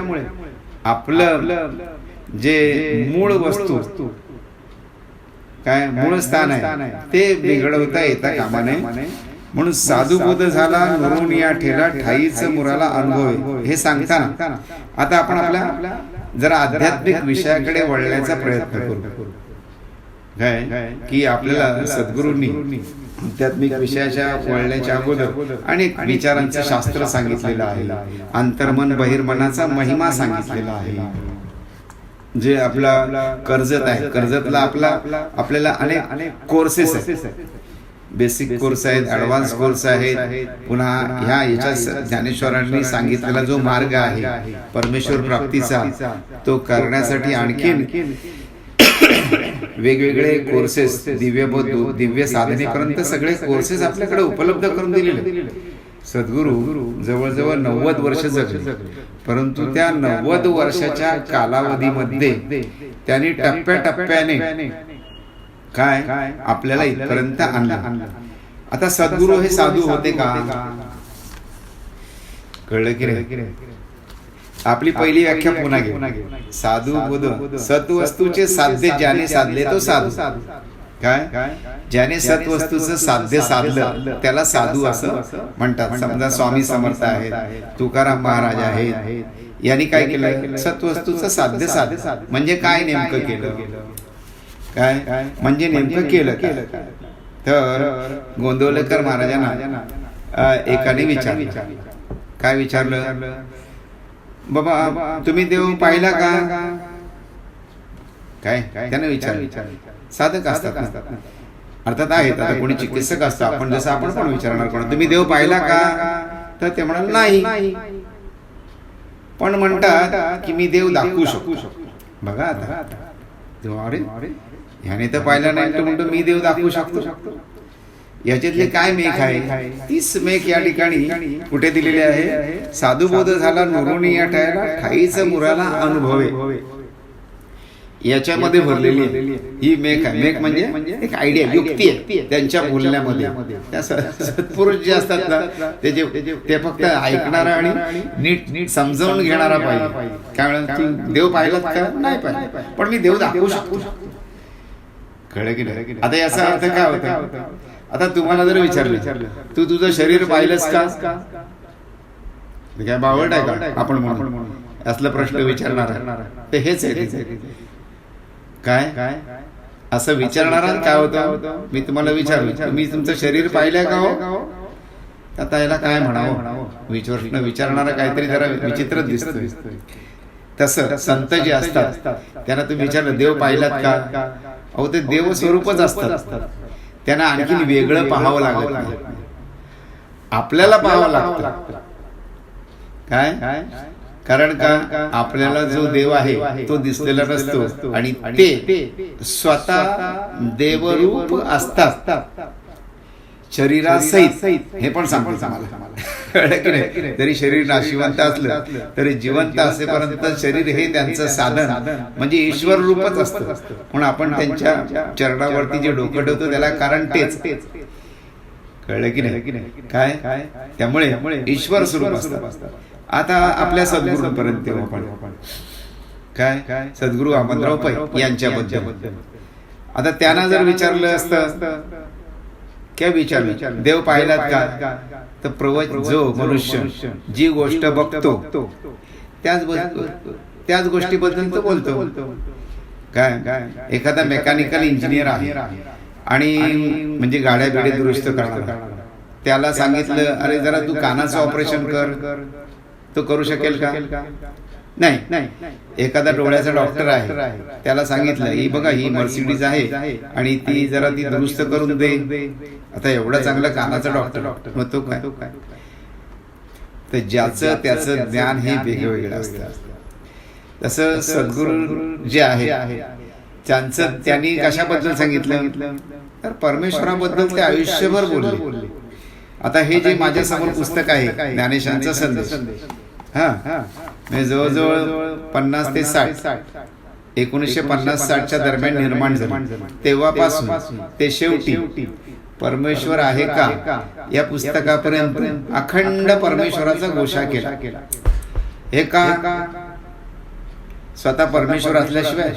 आपलं जे मूळ वस्तू काय मूळ स्थान आहे ते बिघडवता येता कामा नये. म्हणून साधुबोध झाला नरून या ठेला ठाईच मुराला अनुभव हे सांगताना आता आपण आपल्या जरा आध्यात्मिक विषयाकडे वळण्याचा प्रयत्न करू. काय की आपल्याला सद्गुरूंनी आध्यात्मिक विषयाच्या वळण्याच्या अगोदर अनेक विचारांचं शास्त्र सांगितलेलं आहे. अंतर्मन बहिर्मनाचा महिमा सांगितलेला आहे. जे आपला कर्जत आहे, कर्जतला आपल्याला अनेक कोर्सेस आहेत, बेसिक कोर्स आहेत, ऍडव्हान्स कोर्स आहेत. पुन्हा याच्या ज्ञानेश्वरांनी सांगितलेला जो मार्ग आहे परमेश्वर प्राप्तीचा, तो करण्यासाठी आणखीन वेगवेगळे कोर्सेस, दिव्य साधनेपर्यंत सगळे कोर्सेस आपल्याकडे उपलब्ध करून दिलेले. सद्गुरू जवळजवळ 90 वर्ष जगले, परंतु त्या 90 वर्षाच्या कालावधीमध्ये त्यांनी टप्प्याटप्प्याने काय आपल्याला इथपर्यंत आणलं. आता सद्गुरू हे साधू होते का? कळलं की रे? आपली पहिली व्याख्या पुन्हा घे. साधू बोध सत्वस्तूचे साध्य ज्याने साधले तो साधू. काय? ज्याने सत्वस्तूचं साध्य साधलं त्याला साधू असं म्हणतात. समजा स्वामी समर्थ आहेत, तुकाराम महाराज आहेत, यांनी काय केलं? सत्वस्तूचं साध्य साधलं. म्हणजे काय नेमकं केलं? काय म्हणजे नेमकं केलं काय? तर गोंदवलेकर महाराजांना एकाने विचारलं. काय विचारलं? बाबा तुम्ही देव पाहिला का? काय त्याने विचारलं. साधक असतात अर्थात आहेत, आता कोणी चिकित्सक असतं, आपण जसं आपण पण विचारणार कोण, तुम्ही देव पाहिला का? तर ते म्हणाल नाही, पण म्हणतात की मी देव दाखवू शकतो. बघा आता अरे ह्याने तर पाहिला नाही, तो म्हणतो मी देव दाखवू शकतो. याच्यातले काय मेघ आहे? 30 मेघ या ठिकाणी कुठे दिलेले आहे? साधुबोध झाला नुरोनी या ठायला ठाईच मुराला अनुभवे, याच्यामध्ये भरलेली ही मेघ आहे. मेघ म्हणजे एक आयडिया, युक्ती आहे त्यांच्या बोलण्यामध्ये. त्या सत्पुरुष जे असतात ना ते फक्त ऐकणारा आणि नीट समजावून घेणारा पाहिजे. काय म्हणतात? देव पाहिलात का? नाही पाहिजे, पण मी देव दाखवू शकतो. कळलं की नाही? आता याचा अर्थ काय होता? आता तुम्हाला जर विचारलं तू तुझं शरीर पाहिलंस का? काय बावळट आहे का आपण म्हणून असला प्रश्न विचारणार? ते हेच आहे. काय असं विचारणारा काय होतं? मी तुम्हाला विचारलं तुम्ही तुमचं शरीर पाहिलंय का हो? आता याला काय म्हणावं? विचारणारा काहीतरी जरा विचित्रच दिसतोय. तसं संत जे असतात त्यांना तुम्ही विचारलं देव पाहिलात का? अहो ते देव स्वरूपच असतात, त्यांना आणखीन वेगळं पाहावं लागत नाही, आपल्याला पाहावं लागतं. काय कारण का आपल्याला जो देव आहे तो दिसलेला नसतो आणि ते स्वतः देवरूप असतात शरीरासहित. हे पण सांगतो तुम्हाला. तरी शरीर नाशिवंत असलं तरी जिवंत असेपर्यंत शरीर हे त्यांचं साधन म्हणजे ईश्वर रूपच असतं. म्हणून आपण त्यांच्या चरणावरती जे डोकं ठेवतो त्याला कारण तेच. कळलं की नाही? काय त्यामुळे ईश्वर स्वरूप असतात. आता आपल्या सद्गुरूंपर्यंत आपण काय सद्गुरू वामनराव पै यांच्याबद्दल आता त्यांना जर विचारलं असतं क्या विचारलं देव पाहिलात का? तर जो मनुष्य जी गोष्ट बघतो त्याच गोष्टीबद्दल तो बोलतो. काय एखादा मेकॅनिकल इंजिनियर आहे आणि म्हणजे गाड्या बिड्या दुरुस्त करणार, त्याला सांगितलं अरे जरा तू कानाचं ऑपरेशन कर, तो करू शकेल का? नाही. एखादा डोळ्याचा डॉक्टर आहे, त्याला सांगितलं ही बघा ही मर्सिडीज आहे आणि ती जरा ती दुरुस्त करून दे. आता एवढा चांगला कानाचा डॉक्टर मग तो काय? तर ज्याचं त्याचं ज्ञान हे वेगवेगळं असतं. तसं सद्गुरू जे आहे त्यांनी कशाबद्दल सांगितलं तर परमेश्वराबद्दल ते आयुष्यभर बोलले. आता हे जे माझ्या समोर पुस्तक आहे ज्ञानेशांचा संदेश, म्हणजे जवळजवळ 50 ते 60 1950-60च्या दरम्यान निर्माण झाले. तेव्हापासून ते शेवटी परमेश्वर आहे का या पुस्तकापर्यंत अखंड परमेश्वराचा घोषा केला. हे का? स्वतः परमेश्वर असल्याशिवाय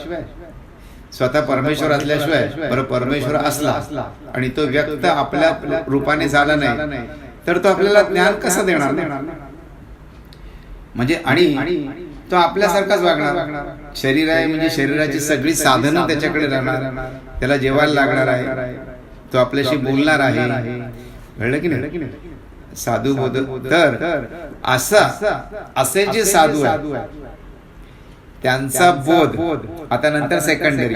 बरं परमेश्वर असला आणि तो व्यक्त आपल्या रूपाने झाला नाही तर तो आपल्याला ज्ञान कसं देणार? म्हणजे आणि तो आपल्यासारखाच वागणार. शरीर आहे म्हणजे शरीराची सगळी साधनं त्याच्याकडे राहणार, त्याला जेवायला लागणार आहे, तो आपल्याशी बोलणार आहे. कळलं की नाही? साधू बोध तर असे जे साधू आहे त्यांचा बोध आता नंतर सेकंडरी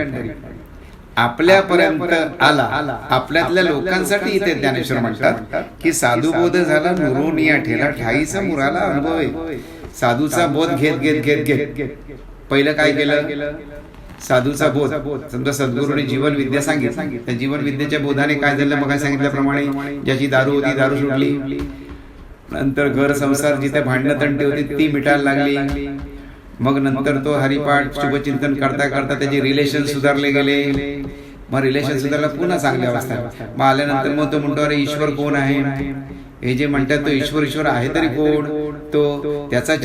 आपल्यापर्यंत आला. आपल्यातल्या लोकांसाठी इथे ज्ञानेश्वर म्हणतात की साधू बोध झाला नुरोनिया ठेला ठाईचा मुराला अनुभव. साधूचा बोध घेत पहिलं काय केलं? साधूचा बोध. समजा सद्गुरूने जीवन विद्या सांगितली, त्या जीवन विद्येच्या बोधाने काय झालं, मग सांगितल्याप्रमाणे ज्याची दारू होती दारू सुटली, नंतर घर संसार जिथे भांडणं तंटे होती ती मिटायला लागली. मग नंतर तो हरिपाठ शुभचिंतन करता करता त्याचे रिलेशन सुधारले गेले. मग रिलेशन सुधारला पुन्हा चांगली अवस्था. मग आल्यानंतर मग तो म्हणतो अरे ईश्वर कोण आहे, हे जे म्हणतात तो ईश्वर आहे तरी कोण, तो त्याचं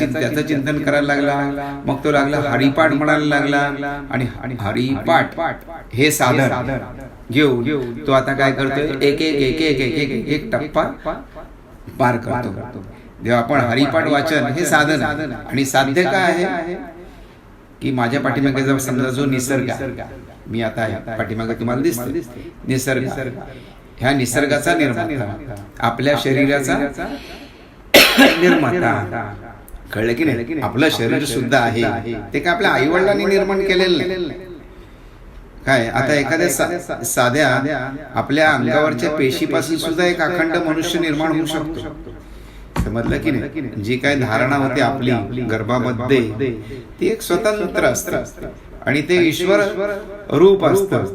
चिंतन करायला लागला. मग तो लागला हरिपाठ म्हणायला लागला. आणि हरिपाठ हे साधन घेऊन तो आता काय करतोय, एक एक एक एक एक एक एक टप्पा पार करतो. जेव्हा आपण हरिपाठ वाचन हे साधन आणि साध्य काय आहे की माझ्या पाठीमागे जर समजा जो निसर्ग आहे, मी आता पाठीमागे तुम्हाला दिसतो निसर्ग, ह्या निसर्गाचा निर्माता, आपल्या शरीराचा निर्माता. कळलं की नाही? आपलं शरीर सुद्धा आहे ते काय आपल्या आई वडिलांनी निर्माण केलेलं नाही. काय आता एखाद्या साध्या आपल्या अंगावरच्या पेशीपासून सुद्धा एक अखंड मनुष्य निर्माण होऊ शकतो. समजलं की नाही? जी काय धारणा होते आपली गर्भामध्ये ती एक स्वतंत्र असते आणि ते ईश्वर रूप असतं.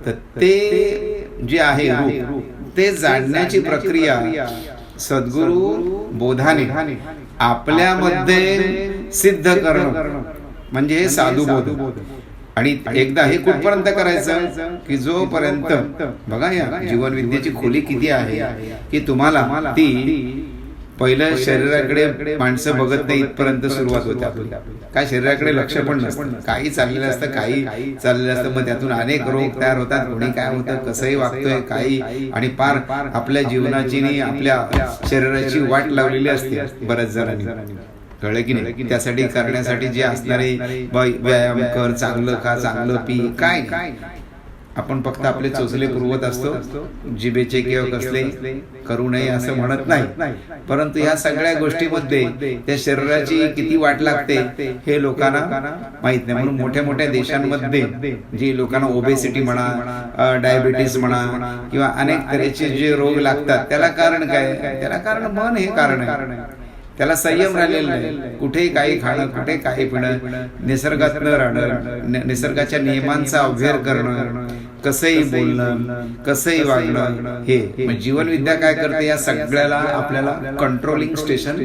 तर ते जे आहे रूप ते जाणण्याची प्रक्रिया सद्गुरु बोधाने आपल्यामध्ये सिद्ध करणं म्हणजे हे साधू बोध. आणि एकदा हे कुठपर्यंत करायचं की जोपर्यंत बघा या जीवन विद्येची खोली किती आहे की तुम्हाला ती पहिलं शरीराकडे माणसं बघत नाही इथपर्यंत सुरुवात होते आपली. काय शरीराकडे लक्ष पण नसतं, काही चाललेलं असतं, काही चाललेलं असतं. मग त्यातून अनेक रोग तयार होतात, कोणी काय होतं, कसंही वागतोय काही, आणि पार आपल्या जीवनाची आणि आपल्या शरीराची वाट लावलेली असते बऱ्याच जणांनी. कळलं की नाही? त्यासाठी करण्यासाठी जे असणारे व्यायाम कर, चांगलं खा, चांगलं पी, काय आपण फक्त आपले चोचले पुरवत असतो. जिभेचे किंवा कसले करू नये असं म्हणत नाही, परंतु या सगळ्या गोष्टीमध्ये त्या शरीराची किती वाट लागते हे लोकांना माहित नाही. म्हणून मोठ्या मोठ्या देशांमध्ये जी लोकांना ओबेसिटी म्हणा, डायबिटीस म्हणा किंवा अनेक तऱ्हेचे जे रोग लागतात, त्याला कारण काय? त्याला कारण मन हे कारण आहे. त्याला संयम राहिलेला नाही. कुठेही काही खाणं, कुठे काही पिणं, निसर्गात न राहणं, निसर्गाच्या नियमांचा अवहेर करणं, कसंही बोलणं, कसंही वागणं. हे जीवन विद्या काय करते, या सगळ्याला आपल्याला कंट्रोलिंग स्टेशन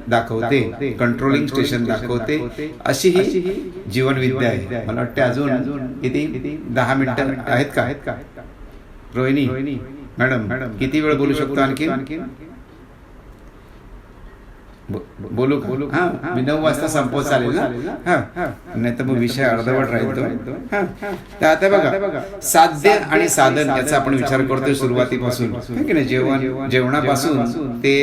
दाखवते, कंट्रोलिंग स्टेशन दाखवते. अशी ही जीवन विद्या आहे. मला वाटते अजून किती 10 मिनिटं आहेत का रोहिणी मॅडम? किती वेळ बोलू शकतो आणखी? बोलू हा, मी 9 वाजता संपवत चालेल ना? हा, नाही तर मग विषय अर्धवट राहतो. तर आता बघा, साध्य आणि साधन याचा आपण विचार करतोय सुरुवातीपासून की नाही. जेवणापासून ते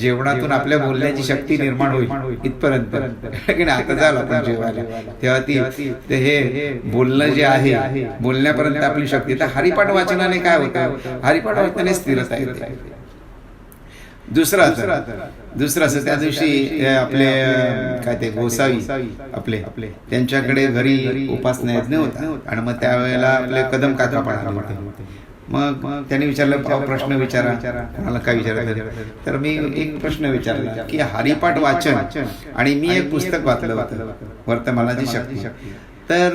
जेवणातून आपल्या बोलण्याची शक्ती निर्माण होईल इथपर्यंत की नाही. आता झालं आपण जेवायला, तेव्हा ती हे बोलणं जे आहे, बोलण्यापर्यंत आपली शक्ती. तर हरिपाठ वाचनाने काय होतं? हरिपाठ वाचनाने स्थिरता येते. दुसरं असं त्या दिवशी आपले काय ते गोसावी आपले त्यांच्याकडे घरी उपासना यज्ञ होता आणि मग त्यावेळेला आपले कदम काका पण आले होते. मग त्यांनी विचारलं, प्रश्न विचारा, मला काय विचारायचं? तर मी एक प्रश्न विचारला की हरिपाठ वाचन आणि मी एक पुस्तक वाचलं होतं, वर्तमानाची शक्ती. तर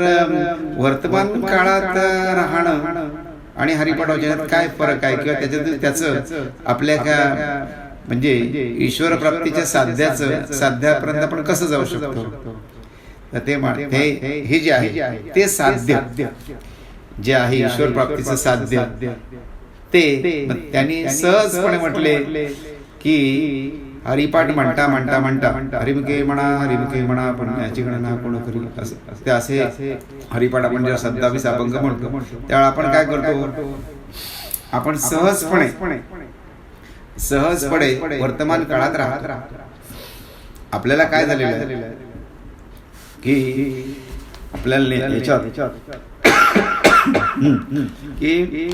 वर्तमान काळात राहणं आणि हरिपाठ वाचनात काय फरक आहे किंवा त्याचं आपल्या काय म्हणजे ईश्वर प्राप्तीच्या साध्यापर्यंत आपण कसं जाऊ शकतो? तर ते हे जे आहे ते साध्य जे आहे ईश्वर प्राप्तीचं साध्य, ते त्यांनी सहजपणे म्हटले की हरिपाठ म्हणता हरिमुखे म्हणा पण याची गणना कोण करी, असं ते असे हरिपाठ आपण जेव्हा 27 अभंग म्हणतो त्यावेळेला आपण काय करतो? आपण सहजपणे वर्तमान काळात राहतो. आपल्याला काय झालेलं आहे की आपल्याला याच्यात की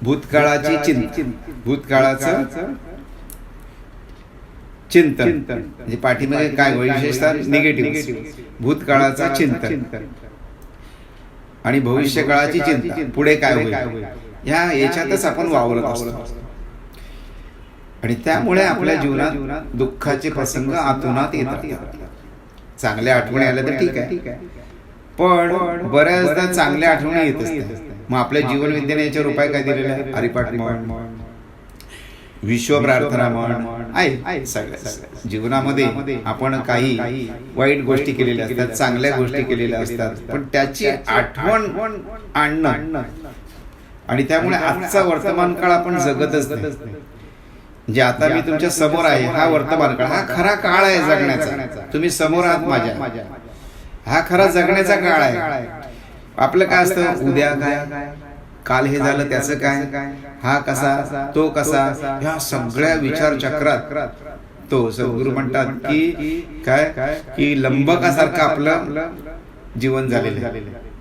भूतकाळाचं चिंतन म्हणजे पाठीमागे काय विशेषतः निगेटिव्ह, भूतकाळाचं चिंतन आणि भविष्य काळाची चिंता, पुढे काय होईल याच्यातच आपण वावरत असतो. आणि त्यामुळे आपल्या जीवनात दुःखाचे प्रसंग आतोनात येतात. चांगल्या आठवणी आल्या तर ठीक आहे, पण बऱ्याचदा चांगल्या आठवणी येत असतात. मग आपल्या जीवन विद्येने याच्यावर उपाय काय दिलेला आहे? हरिपाठ म्हण, विश्व प्रार्थना म्हण आहे. सगळ्या जीवनामध्ये आपण काही वाईट गोष्टी केलेल्या असतात, चांगल्या गोष्टी केलेल्या असतात, पण त्याची आठवण आणणं आणि त्यामुळे आजचा वर्तमान काळ आपण जगतच नाही. म्हणजे आता मी तुमच्या समोर आहे, हा वर्तमान काळ, हा खरा काळ आहे जगण्याचा. तुम्ही समोर आहात माझ्या, हा खरा जगण्याचा काळ आहे. आपलं काय असतं, उद्या काय, काल हे झालं त्याचं काय, हा कसा, तो कसा, ह्या सगळ्या विचार चक्रात तो सद्गुरू म्हणतात की काय, की लंबकासारखं आपलं जीवन झालेलं आहे.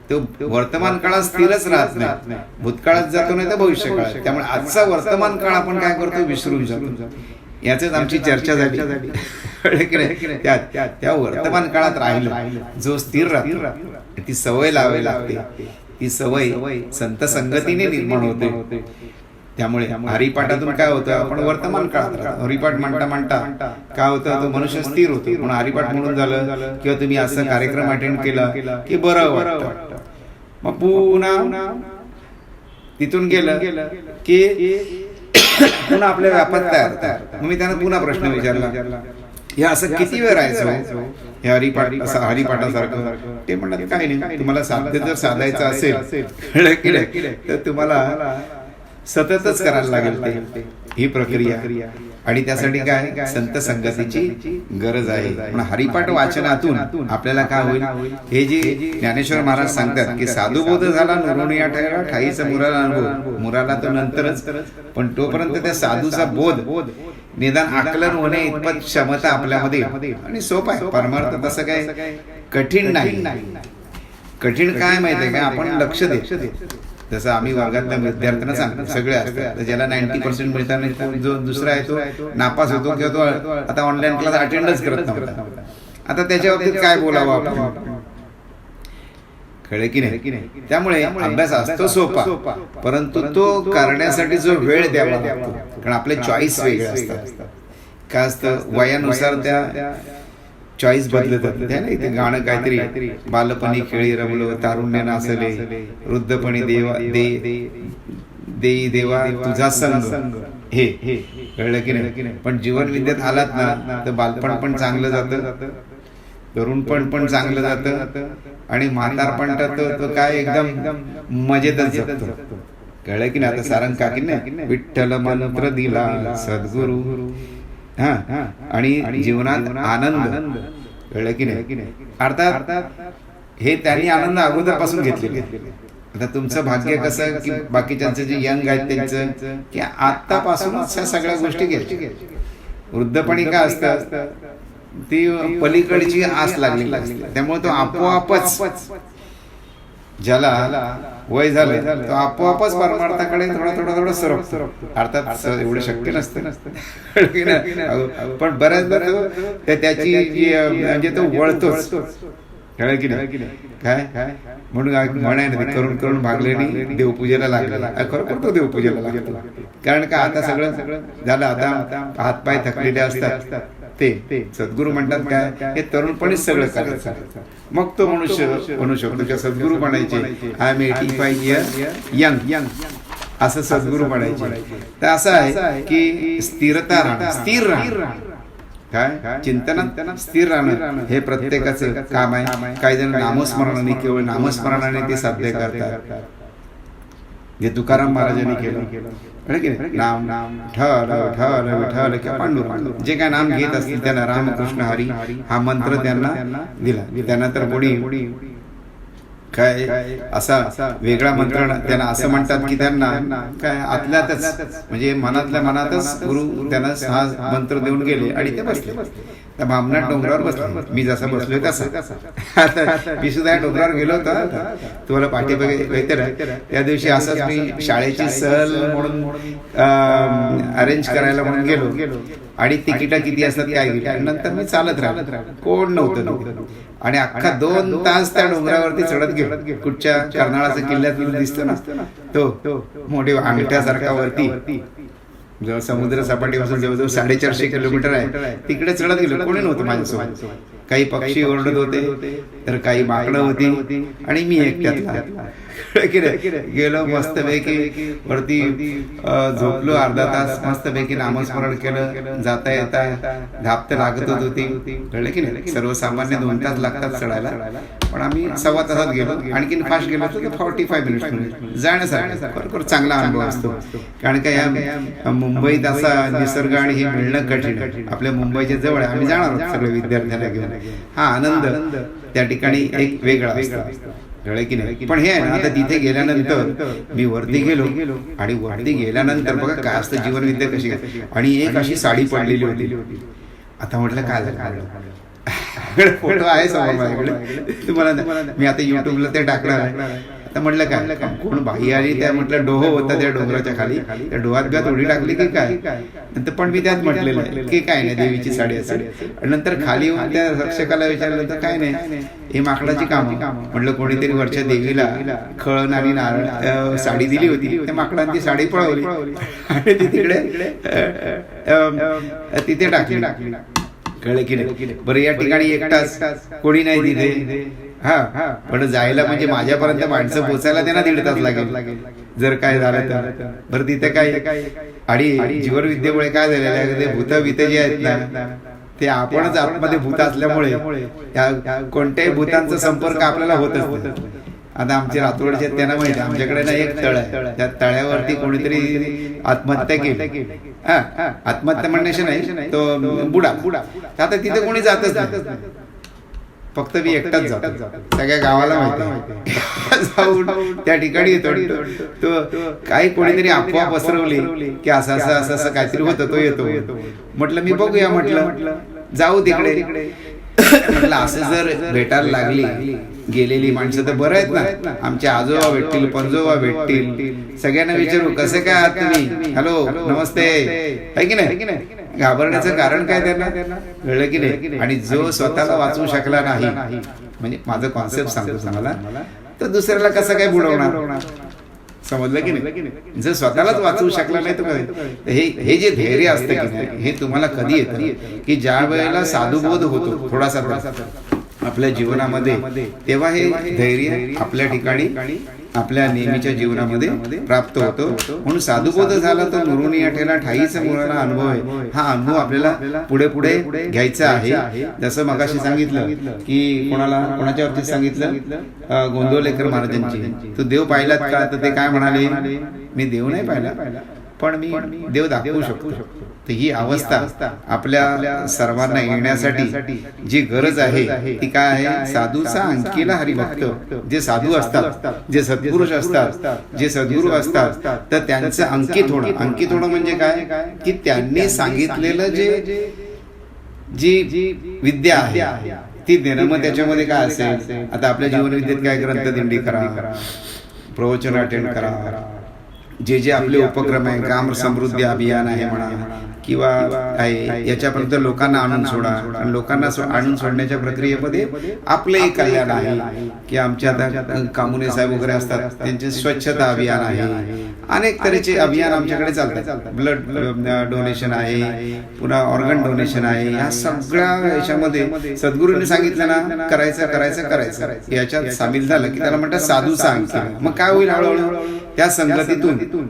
तो वर्तमान काळात स्थिरच राहत नाही, भूतकाळात जातो नाही तर भविष्य काळात. त्यामुळे आजचा वर्तमान काळ आपण काय करतो, विसरून जातो. याच आमची चर्चा झाली त्या वर्तमान काळात राहिलं जो स्थिर राहतो, ती सवय लावावी लागते. ती सवय संत संगतीने निर्माण होते. त्यामुळे हरिपाठातून काय होतं, आपण वर्तमान काळात राहतो. हरिपाठ म्हणता म्हणता काय होतं, तो मनुष्य स्थिर होतो. म्हणून हरिपाठ म्हणून झालं किंवा तुम्ही असं कार्यक्रम अटेंड केला की बरं वाटतं. मग पुन्हा तिथून गेलं की पुन्हा आपल्या व्यापात तयार. मग मी त्यांना पुन्हा प्रश्न विचारला, हे असं किती वेळ राहायचं हे हरिपाठ, असं हरिपाठासारखं? ते म्हणतात काही नाही, तुम्हाला साध्य जर साधायचं असेल तर तुम्हाला सततच करायला लागेल ही प्रक्रिया. आणि त्यासाठी काय, संत संगतीची गरज आहे. पण हरिपाठ वाचनातून आपल्याला काय होईल, हे जे ज्ञानेश्वर महाराज सांगतात की साधुबोध झाला नुरुनिया ठेवला ठाईचा मुराला अनुभव. मुराला तो नंतरच, पण तोपर्यंत त्या साधूचा बोध निदान आकलन होणे इतपत क्षमता आपल्यामध्ये. आणि सोपं आहे परमार्थ, तसं काय कठीण नाही. कठीण काय माहितीये का, आपण लक्ष देतो. जसं आम्ही वर्गातल्या विद्यार्थ्यांना सांगतो, सगळे असतात ज्याला 90% मिळतात, जो दुसरा आहे तो नापास होतो किंवा तो आता ऑनलाईन क्लास अटेंडच करत नव्हता. आता त्याच्या बाबतीत काय बोलावं आपण, कळे की नाही? त्यामुळे अभ्यास असतो सोपा, परंतु तो करण्यासाठी जो वेळ द्यावा लागतो. कारण आपले चॉईस वेगळे असतात. काय असतं, वयानुसार त्या चॉईस बदलत जाते. इथे गाणं काहीतरी, बालपणी खेळी रमलो, तारुण्य नाचले, वृद्धपणी देई देवा तुझा संग, हे कळलं की नाही? पण जीवन विद्येत आलात ना तर बालपण पण चांगलं जातं, तरुणपण पण चांगलं जातं, आणि म्हातारपण तर काय एकदम मजेतच जगतो. कळलं की नाही? आता सारंग काकीने विठ्ठल मंत्र दिला सद्गुरु, आणि जीवनात आनंद. कळलं की नाही? अर्थात हे त्यांनी आनंद अगोदरपासून घेतलेले. आता तुमचं भाग्य कसं की बाकीच्यांचं जे यंग आहेत त्यांचं की आतापासूनच ह्या सगळ्या गोष्टी घ्यायच्या. वृद्धपणी काय असतं, ती पलीकडची आस लागलेली असते. त्यामुळे तो आपोआपच, ज्याला वय झालं तो आपोआपच परमार्थाकडे थोडं सरकतो. अर्थात एवढं शक्य नसतं, पण बऱ्याचदा त्याची म्हणजे तो वळतोच. कळलं की नाही? काय म्हणून म्हणाय ना, करून करून भागल्याने देवपूजेला लागला. खरोखर तो देवपूजेला लागतो. कारण का आता सगळं झालं, आता हातपाय थकलेले असतात. ते सद्गुरू म्हणतात काय, हे तरुणपणीच सगळं करायचं. मग तो मनुष्य म्हणू शकतो की सद्गुरू म्हणायचे आय एम 85 इयर्स यंग, असं सद्गुरू म्हणायचे. तर असं आहे की स्थिरता राहणं, स्थिर राहणं, काय चिंतनात स्थिर राहणं हे प्रत्येकाचं काम आहे. काही जण नामस्मरणाने, केवळ नामस्मरणाने ते साध्य करतात, जे तुकाराम महाराजांनी केलं. नाम ठल ठल विठ्ठल किंवा पांडुरंग, जे काय नाम घेत असतील त्यांना रामकृष्ण हरी हा मंत्र त्यांना दिला. त्यांना तर कोणी काय असा वेगळा मंत्र, त्यांना असं म्हणतात की त्यांना काय आतल्यातच, म्हणजे मनातल्या मनातच गुरु त्यांना हा मंत्र देऊन गेले आणि ते बसले. त्या भामनाथ डोंगरावर बसले, मी जसा बसलोय तसा. आता मी सुद्धा या डोंगरावर गेलो होतो, तुम्हाला पाठी बघायचं. त्या दिवशी असंच मी शाळेची सहल म्हणून अरेंज करायला म्हणून गेलो, आणि तिकिटा किती असतात काय गेली. नंतर मी चालत राहिलो, कोण नव्हतं, आणि अख्खा 2 तास त्या डोंगरावरती चढत गेलो. कुठच्या कर्नाळाचा किल्ल्यात दिसतो ना तो मोठे अंगठ्यासारखा वरती, जेव्हा समुद्र सपाटीपासून जवळजवळ 450 किलोमीटर आहे, तिकडे चढत गेलो. कोणी नव्हतं माझ्यासोबत. काही पक्षी ओरडत होते, तर काही माकडं होती, आणि मी एक त्यातला. गेलो मस्तपैकी वरती, झोपलो अर्धा तास, मस्तपैकी नामस्मरण केलं. जाता येता धाप तर लागतच होती, कळलं की नाही. सर्वसामान्य 2 तास लागतात चढायला, पण आम्ही 1.25 तासात गेलो. आणखीन फास्ट गेलो तर 45 मिनिट्स जाण्यासाठी. खरोखर चांगला अनुभव असतो. कारण का या मुंबईत असा निसर्ग आणि हे मिळणं कठीण. आपल्या मुंबईच्या जवळ आम्ही जाणार आहोत सगळे विद्यार्थ्यांना घेऊन. हा आनंद त्या ठिकाणी एक वेगळा असतो, कळलं की नाही. पण हे आहे ना, आता तिथे गेल्यानंतर मी वरती गेलो, आणि वरती गेल्यानंतर बघा काय असतं जीवनविद्या कशी. आणि एक अशी साडी पडलेली होती. आता म्हटलं काय झालं, फोटो आहे समोर माझ्याकडे, तुम्हाला मी आता युट्यूबला ते टाकणार आहे. आता म्हटलं काय कोण बाई आली, त्या म्हटलं डोह होता त्या डोंगराच्या खाली, त्या डोहात बिहात उडी टाकली की काय. नंतर पण मी त्यात म्हटलेलं आहे की काय नाही, देवीची साडी असेल. आणि नंतर खाली येऊन त्या रक्षकाला विचारलं तर काय नाही, हे माकडाची कामं. म्हटलं कोणीतरी वरच्या देवीला खळण आणि नारळ साडी दिली होती, त्या माकडांची साडी पळवली आणि ती तिकडे तिथे टाकली. कळलं की नाही. बरं या ठिकाणी एकटाच कोणी नाही तिथे. हा पण जायला म्हणजे माझ्यापर्यंत माणसं पोचायला त्यांना 1.5 तास लागेल जर काय झालं तर. बरं तिथे काय, आणि जीवनविद्येमुळे काय झालेलं आहे, ते भूत भीत जे आहेत ना, ते आपणच आतमध्ये भूत असल्यामुळे त्या कोणत्याही भूतांचा संपर्क आपल्याला होत असतो. आता आमचे रातोडचे त्यांना माहिती, आमच्याकडे ना एक तळ आहे, त्या तळ्यावरती कोणीतरी आत्महत्या केली. आत्महत्या म्हणण्याशी नाही, तो बुडा. आता तिथे कोणी जातच नाही, फक्त मी एकटाच जातो. सगळ्या गावाला माहिती जाऊन त्या ठिकाणी येतो. तो काही कोणीतरी अफवा पसरवली की असं असं असं असं काहीतरी होतं, तो येतो. म्हटलं मी बघूया, म्हटलं जाऊ तिकडे. म्हटलं असं जर भेटायला लागली गेलेली माणसं तर बरं आहेत ना, आमचे आजोबा भेटतील, पणजोबा भेटतील, सगळ्यांना विचारू कसे काय आहात तुम्ही, हॅलो नमस्ते, आहे की नाही. घाबरण्याचं कारण काय त्यांना, कळलं की नाही. आणि जो स्वतःला वाचवू शकला नाही, म्हणजे माझं कॉन्सेप्ट सांगतो तुम्हाला, तर दुसऱ्याला कसं काय बुडवणार, समजलं की नाही. जर स्वतःलाच वाचवू शकला नाही तर हे जे धैर्य असतं की नाही, हे तुम्हाला कधी येतं की ज्या वेळेला साधुबोध होतो थोडासा आपल्या जीवनामध्ये, तेव्हा हे धैर्य आपल्या ठिकाणी आपल्या नेहमीच्या जीवनामध्ये प्राप्त होतो. म्हणून साधुबोध झाला तर नुरुनी अठेला ठाईचा मुळाला अनुभव आहे. हा अनुभव आपल्याला पुढे पुढे घ्यायचा आहे. जसं मगाशी सांगितलं की कोणाच्या बाबतीत सांगितलं, गोंदवलेकर महाराजांची, तो देव पाहिलात का, तर ते काय म्हणाले, मी देव नाही पाहिला, पण मी देव दाखवू शकतो. तर ही अवस्था आपल्या सर्वांना येण्यासाठी जी गरज आहे ती काय आहे, साधूचा अंकीला हरिभक्त. जे साधू असतात, जे सद्पुरुष असतात, जे सद्गुरू असतात, तर त्यांचं अंकित होणं म्हणजे काय की त्यांनी सांगितलेलं जी विद्या आहे ती देणं. मग त्याच्यामध्ये काय असेल, आता आपल्या जीवनविद्येत काय, ग्रंथदिंडी करा, प्रवचन अटेंड करा, जे आपले उपक्रम आहे, ग्राम समृद्धी अभियान आहे म्हणा, किंवा आहे याच्यापर्यंत लोकांना आणून सोडा. आणि लोकांना आणून सोडण्याच्या प्रक्रियेमध्ये आपलंही कल्याण आहे की आमच्या आता कामुने साहेब वगैरे असतात, त्यांचे स्वच्छता अभियान आहे, अनेक तऱ्हेचे अभियान आमच्याकडे चालतात. ब्लड डोनेशन आहे, पुन्हा ऑर्गन डोनेशन आहे. या सगळ्या याच्यामध्ये सद्गुरूंनी सांगितलं ना, करायचं याच्यात सामील झालं की त्याला म्हणतात साधू सांगितलं. मग काय होईल, हळूहळू त्या संगतीतून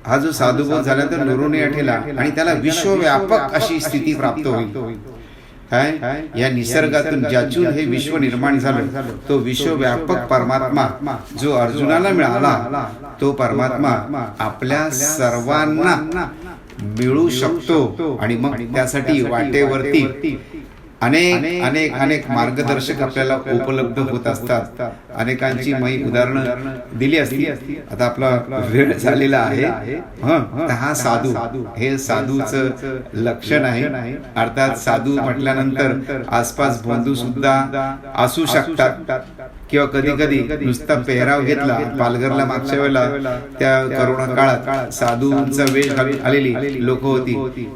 हा जो साधुबोध झाल्यानंतर नुरुनी अठेला आणि त्याला विश्वव्यापक अशी स्थिती प्राप्त होईल. काय या निसर्गातून ज्यातून हे विश्व निर्माण झालं, तो विश्वव्यापक परमात्मा जो अर्जुनाला मिळाला, तो परमात्मा आपल्या सर्वांना मिळू शकतो. आणि मग त्यासाठी वाटेवरती अनेक मार्गदर्शक आपल्याला उपलब्ध होत असतात. अनेकांची मी उदाहरणं दिली असती, आता आपला वेळ झालेला आहे. हा साधू, हे साधूचं लक्षण आहे. अर्थात साधू म्हटल्यानंतर आसपास बंधू सुद्धा असू शकतात, किंवा कधी कधी नुसता पेहराव घेतला. पालघरला मागच्या वेळेला त्या करोना काळात साधूंचा वेश आलेली लोक होती,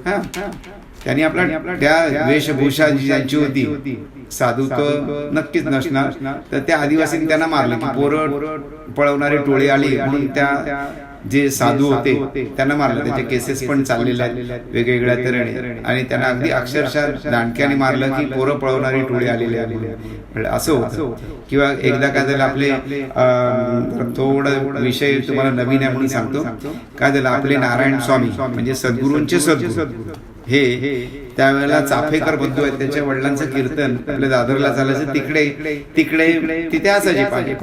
त्यांनी आपल्या त्या वेशभूषा ज्यांची होती, साधू तर नक्कीच नसणार, तर त्या आदिवासींनी त्यांना मारलं की पोरं पळवणारी टोळी आली म्हणून त्या जे साधू होते त्यांना मारलं. त्याचे केसेस पण चाललेले आहेत वेगवेगळ्या तऱ्हेने, आणि त्यांना अगदी अक्षरशः दांडक्याने मारलं की पोरं पळवणारी टोळी आलेली आहे असं होतं. किंवा एकदा काय झालं, आपले थोडं विषय तुम्हाला नवीन आहे म्हणून सांगतो. काय झालं, आपले नारायण स्वामी म्हणजे सद्गुरूंचे सद्गुरू हे त्यावेळेला चाफेकर बंधू आहेत, त्यांच्या वडिलांचं कीर्तन आपल्या दादरला चालायचं, तिकडे तिथे असायचे पाहिजे.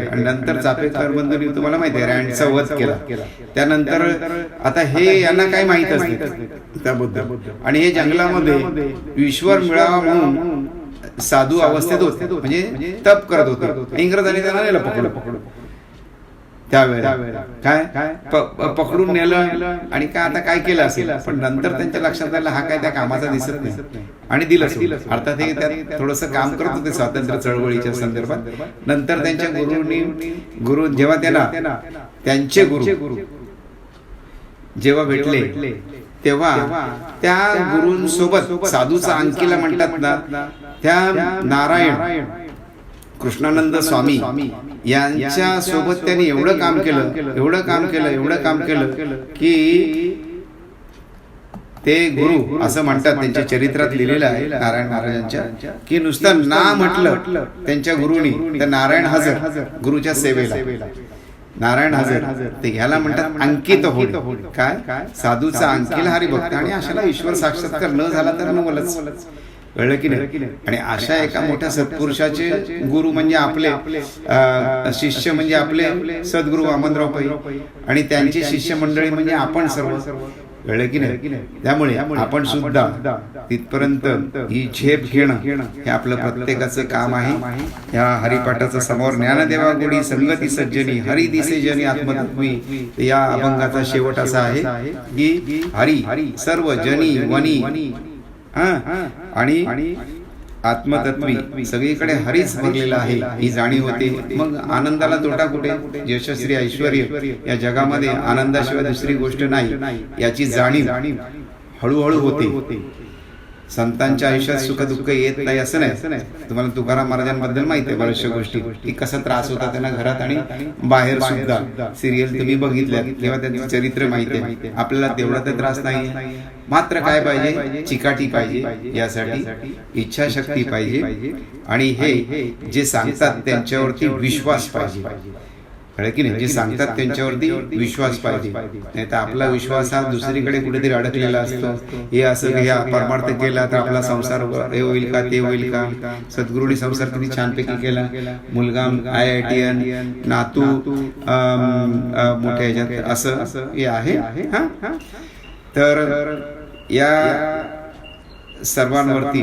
आणि नंतर चाफेकर बंधूंनी तुम्हाला माहिती आहे रँडचा वध केला. त्यानंतर आता हे यांना काही माहित असते त्याबद्दल, आणि हे जंगलामध्ये ईश्वर मिळावा म्हणून साधू अवस्थेत होते, म्हणजे तप करत होते. इंग्रजांनी त्यांना नेलं पकडून त्यावेळेला, काय पकडून नेलं आणि काय आता काय केलं असेल. पण नंतर त्यांच्या लक्षात आलं हा काय त्या कामाचा दिसत नाही, आणि दिलं. अर्थात हे त्यात थोडंसं काम करत होते स्वातंत्र्य चळवळीच्या संदर्भात. नंतर त्यांच्या गुरु जेव्हा त्यांना त्यांचे गुरु जेव्हा भेटले तेव्हा त्या गुरूंसोबत साधूचा अंकीला म्हणतात ना, त्या नारायण कृष्णानंद स्वामी यांच्या सोबत त्यांनी एवढं काम केलं की ते गुरु असं म्हणतात, त्यांच्या चरित्रात लिहिलेलं आहे नारायण महाराजांच्या, की नुसतं ना म्हटलं त्यांच्या गुरुनी तर नारायण हजर, गुरुच्या सेवेला नारायण हजर. ते ह्याला म्हणतात अंकित होणे. काय साधूचा अंकिल हरिभक्त, आणि अशाला ईश्वर साक्षात्कार न झाला तर नवलच. कळलं की नाही. आणि अशा एका मोठ्या सत्पुरुषाचे गुरु म्हणजे आपले शिष्य म्हणजे आपले सद्गुरू वामनराव पै, आणि त्यांची शिष्य मंडळी म्हणजे आपण सर्व. कळलं की नाही. त्यामुळे आपण सुद्धा तिथपर्यंत ही झेप घेणं हे आपलं प्रत्येकाचं काम आहे. या हरिपाठाचं समोर ज्ञानदेवा गोडी संगती सज्जनी हरी दिसे जनी आत्मतत्वी, या अभंगाचा शेवट असा आहे की हरी सर्व जनी वनी आणि आत्मतत्वी सगळीकडे हरीच भरलेला आहे ही जाणीव होते. मग आनंदाला तोटा कुठे. यशस्वी ऐश्वर या जगामध्ये आनंदाशिवाय दुसरी गोष्ट नाही याची जाणीव हळूहळू होते. संतांच्या आयुष्यात सुख दुःख येत नाही असं नाही. तुम्हाला तुकाराम महाराजांबद्दल माहिती आहे बऱ्याचशा गोष्टी, की कसा त्रास होता त्यांना घरात आणि बाहेर सुद्धा. सिरियल तुम्ही बघितल्या तेव्हा त्यांचं चरित्र माहिती आहे. आपल्याला तेवढा तर त्रास नाही, मात्र काय पाहिजे, चिकाटी पाहिजे, यासाठी इच्छाशक्ती पाहिजे, आणि हे जे सांगतात त्यांच्यावरती विश्वास पाहिजे. कळलं की नाही. जे सांगतात त्यांच्यावरती विश्वास पाहिजे, नाही तर आपला विश्वास हा दुसरीकडे कुठेतरी अडकलेला असतो. हे असं हे परमार्थ केला तर आपला संसार हे होईल का, ते होईल का. सद्गुरूंनी संसार किती छानपैकी केला. मुलगा IITN, नातू मोठ्या ह्याच्यात, असं हे आहे. तर या सर्वांवरती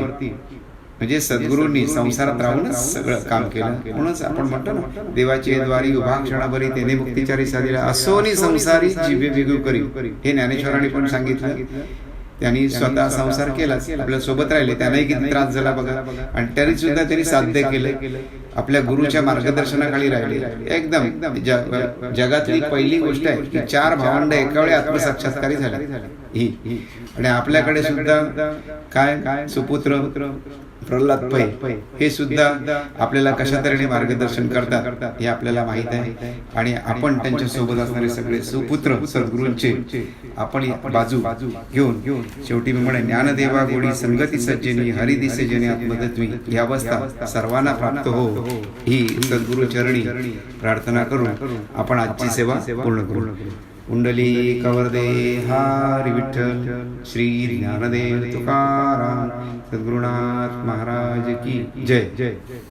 म्हणजे सद्गुरूंनी संसारात राहूनच सगळं काम केलं. म्हणूनच आपण म्हणतो ना, देवाची द्वारी उभा क्षणाभरी त्याने मुक्तिचारी साधिला, असोनी संसारी जीवे वेगळू करी. हे ज्ञानेश्वरांनी पण सांगितलं. त्यांनी स्वतः संसार केला, आपल्या सोबत राहिले, त्यांनाही किती त्रास झाला बघा, आणि तरी सुद्धा त्यांनी साध्य केलं. आपल्या गुरुच्या मार्गदर्शनाखाली राहिले. एकदम जगातली पहिली गोष्ट आहे की 4 भावंड एका वेळी आत्मसाक्षात्कारी झाले ही. आणि आपल्याकडे सुद्धा काय सुपुत्र प्रल्हाद पै हे सुद्धा आपल्याला कशा तऱ्हेने मार्गदर्शन करतात हे आपल्याला माहित आहे. आणि आपण त्यांच्या सोबत असणारे सगळे सुपुत्र सद्गुरूंचे आपण बाजू घेऊन शेवटी मी म्हणे ज्ञानदेवा गोडी संगती सज्जनी हरी दिसे जनी आत्मतत्वी ही अवस्था सर्वांना प्राप्त हो ही सद्गुरु चरणी प्रार्थना करून आपण आजची सेवा पूर्ण करू. कुंडली कवरदे हरी विठ्ठल श्री ज्ञानदेव तुकाराम सद्गुरुनाथ महाराज की जय.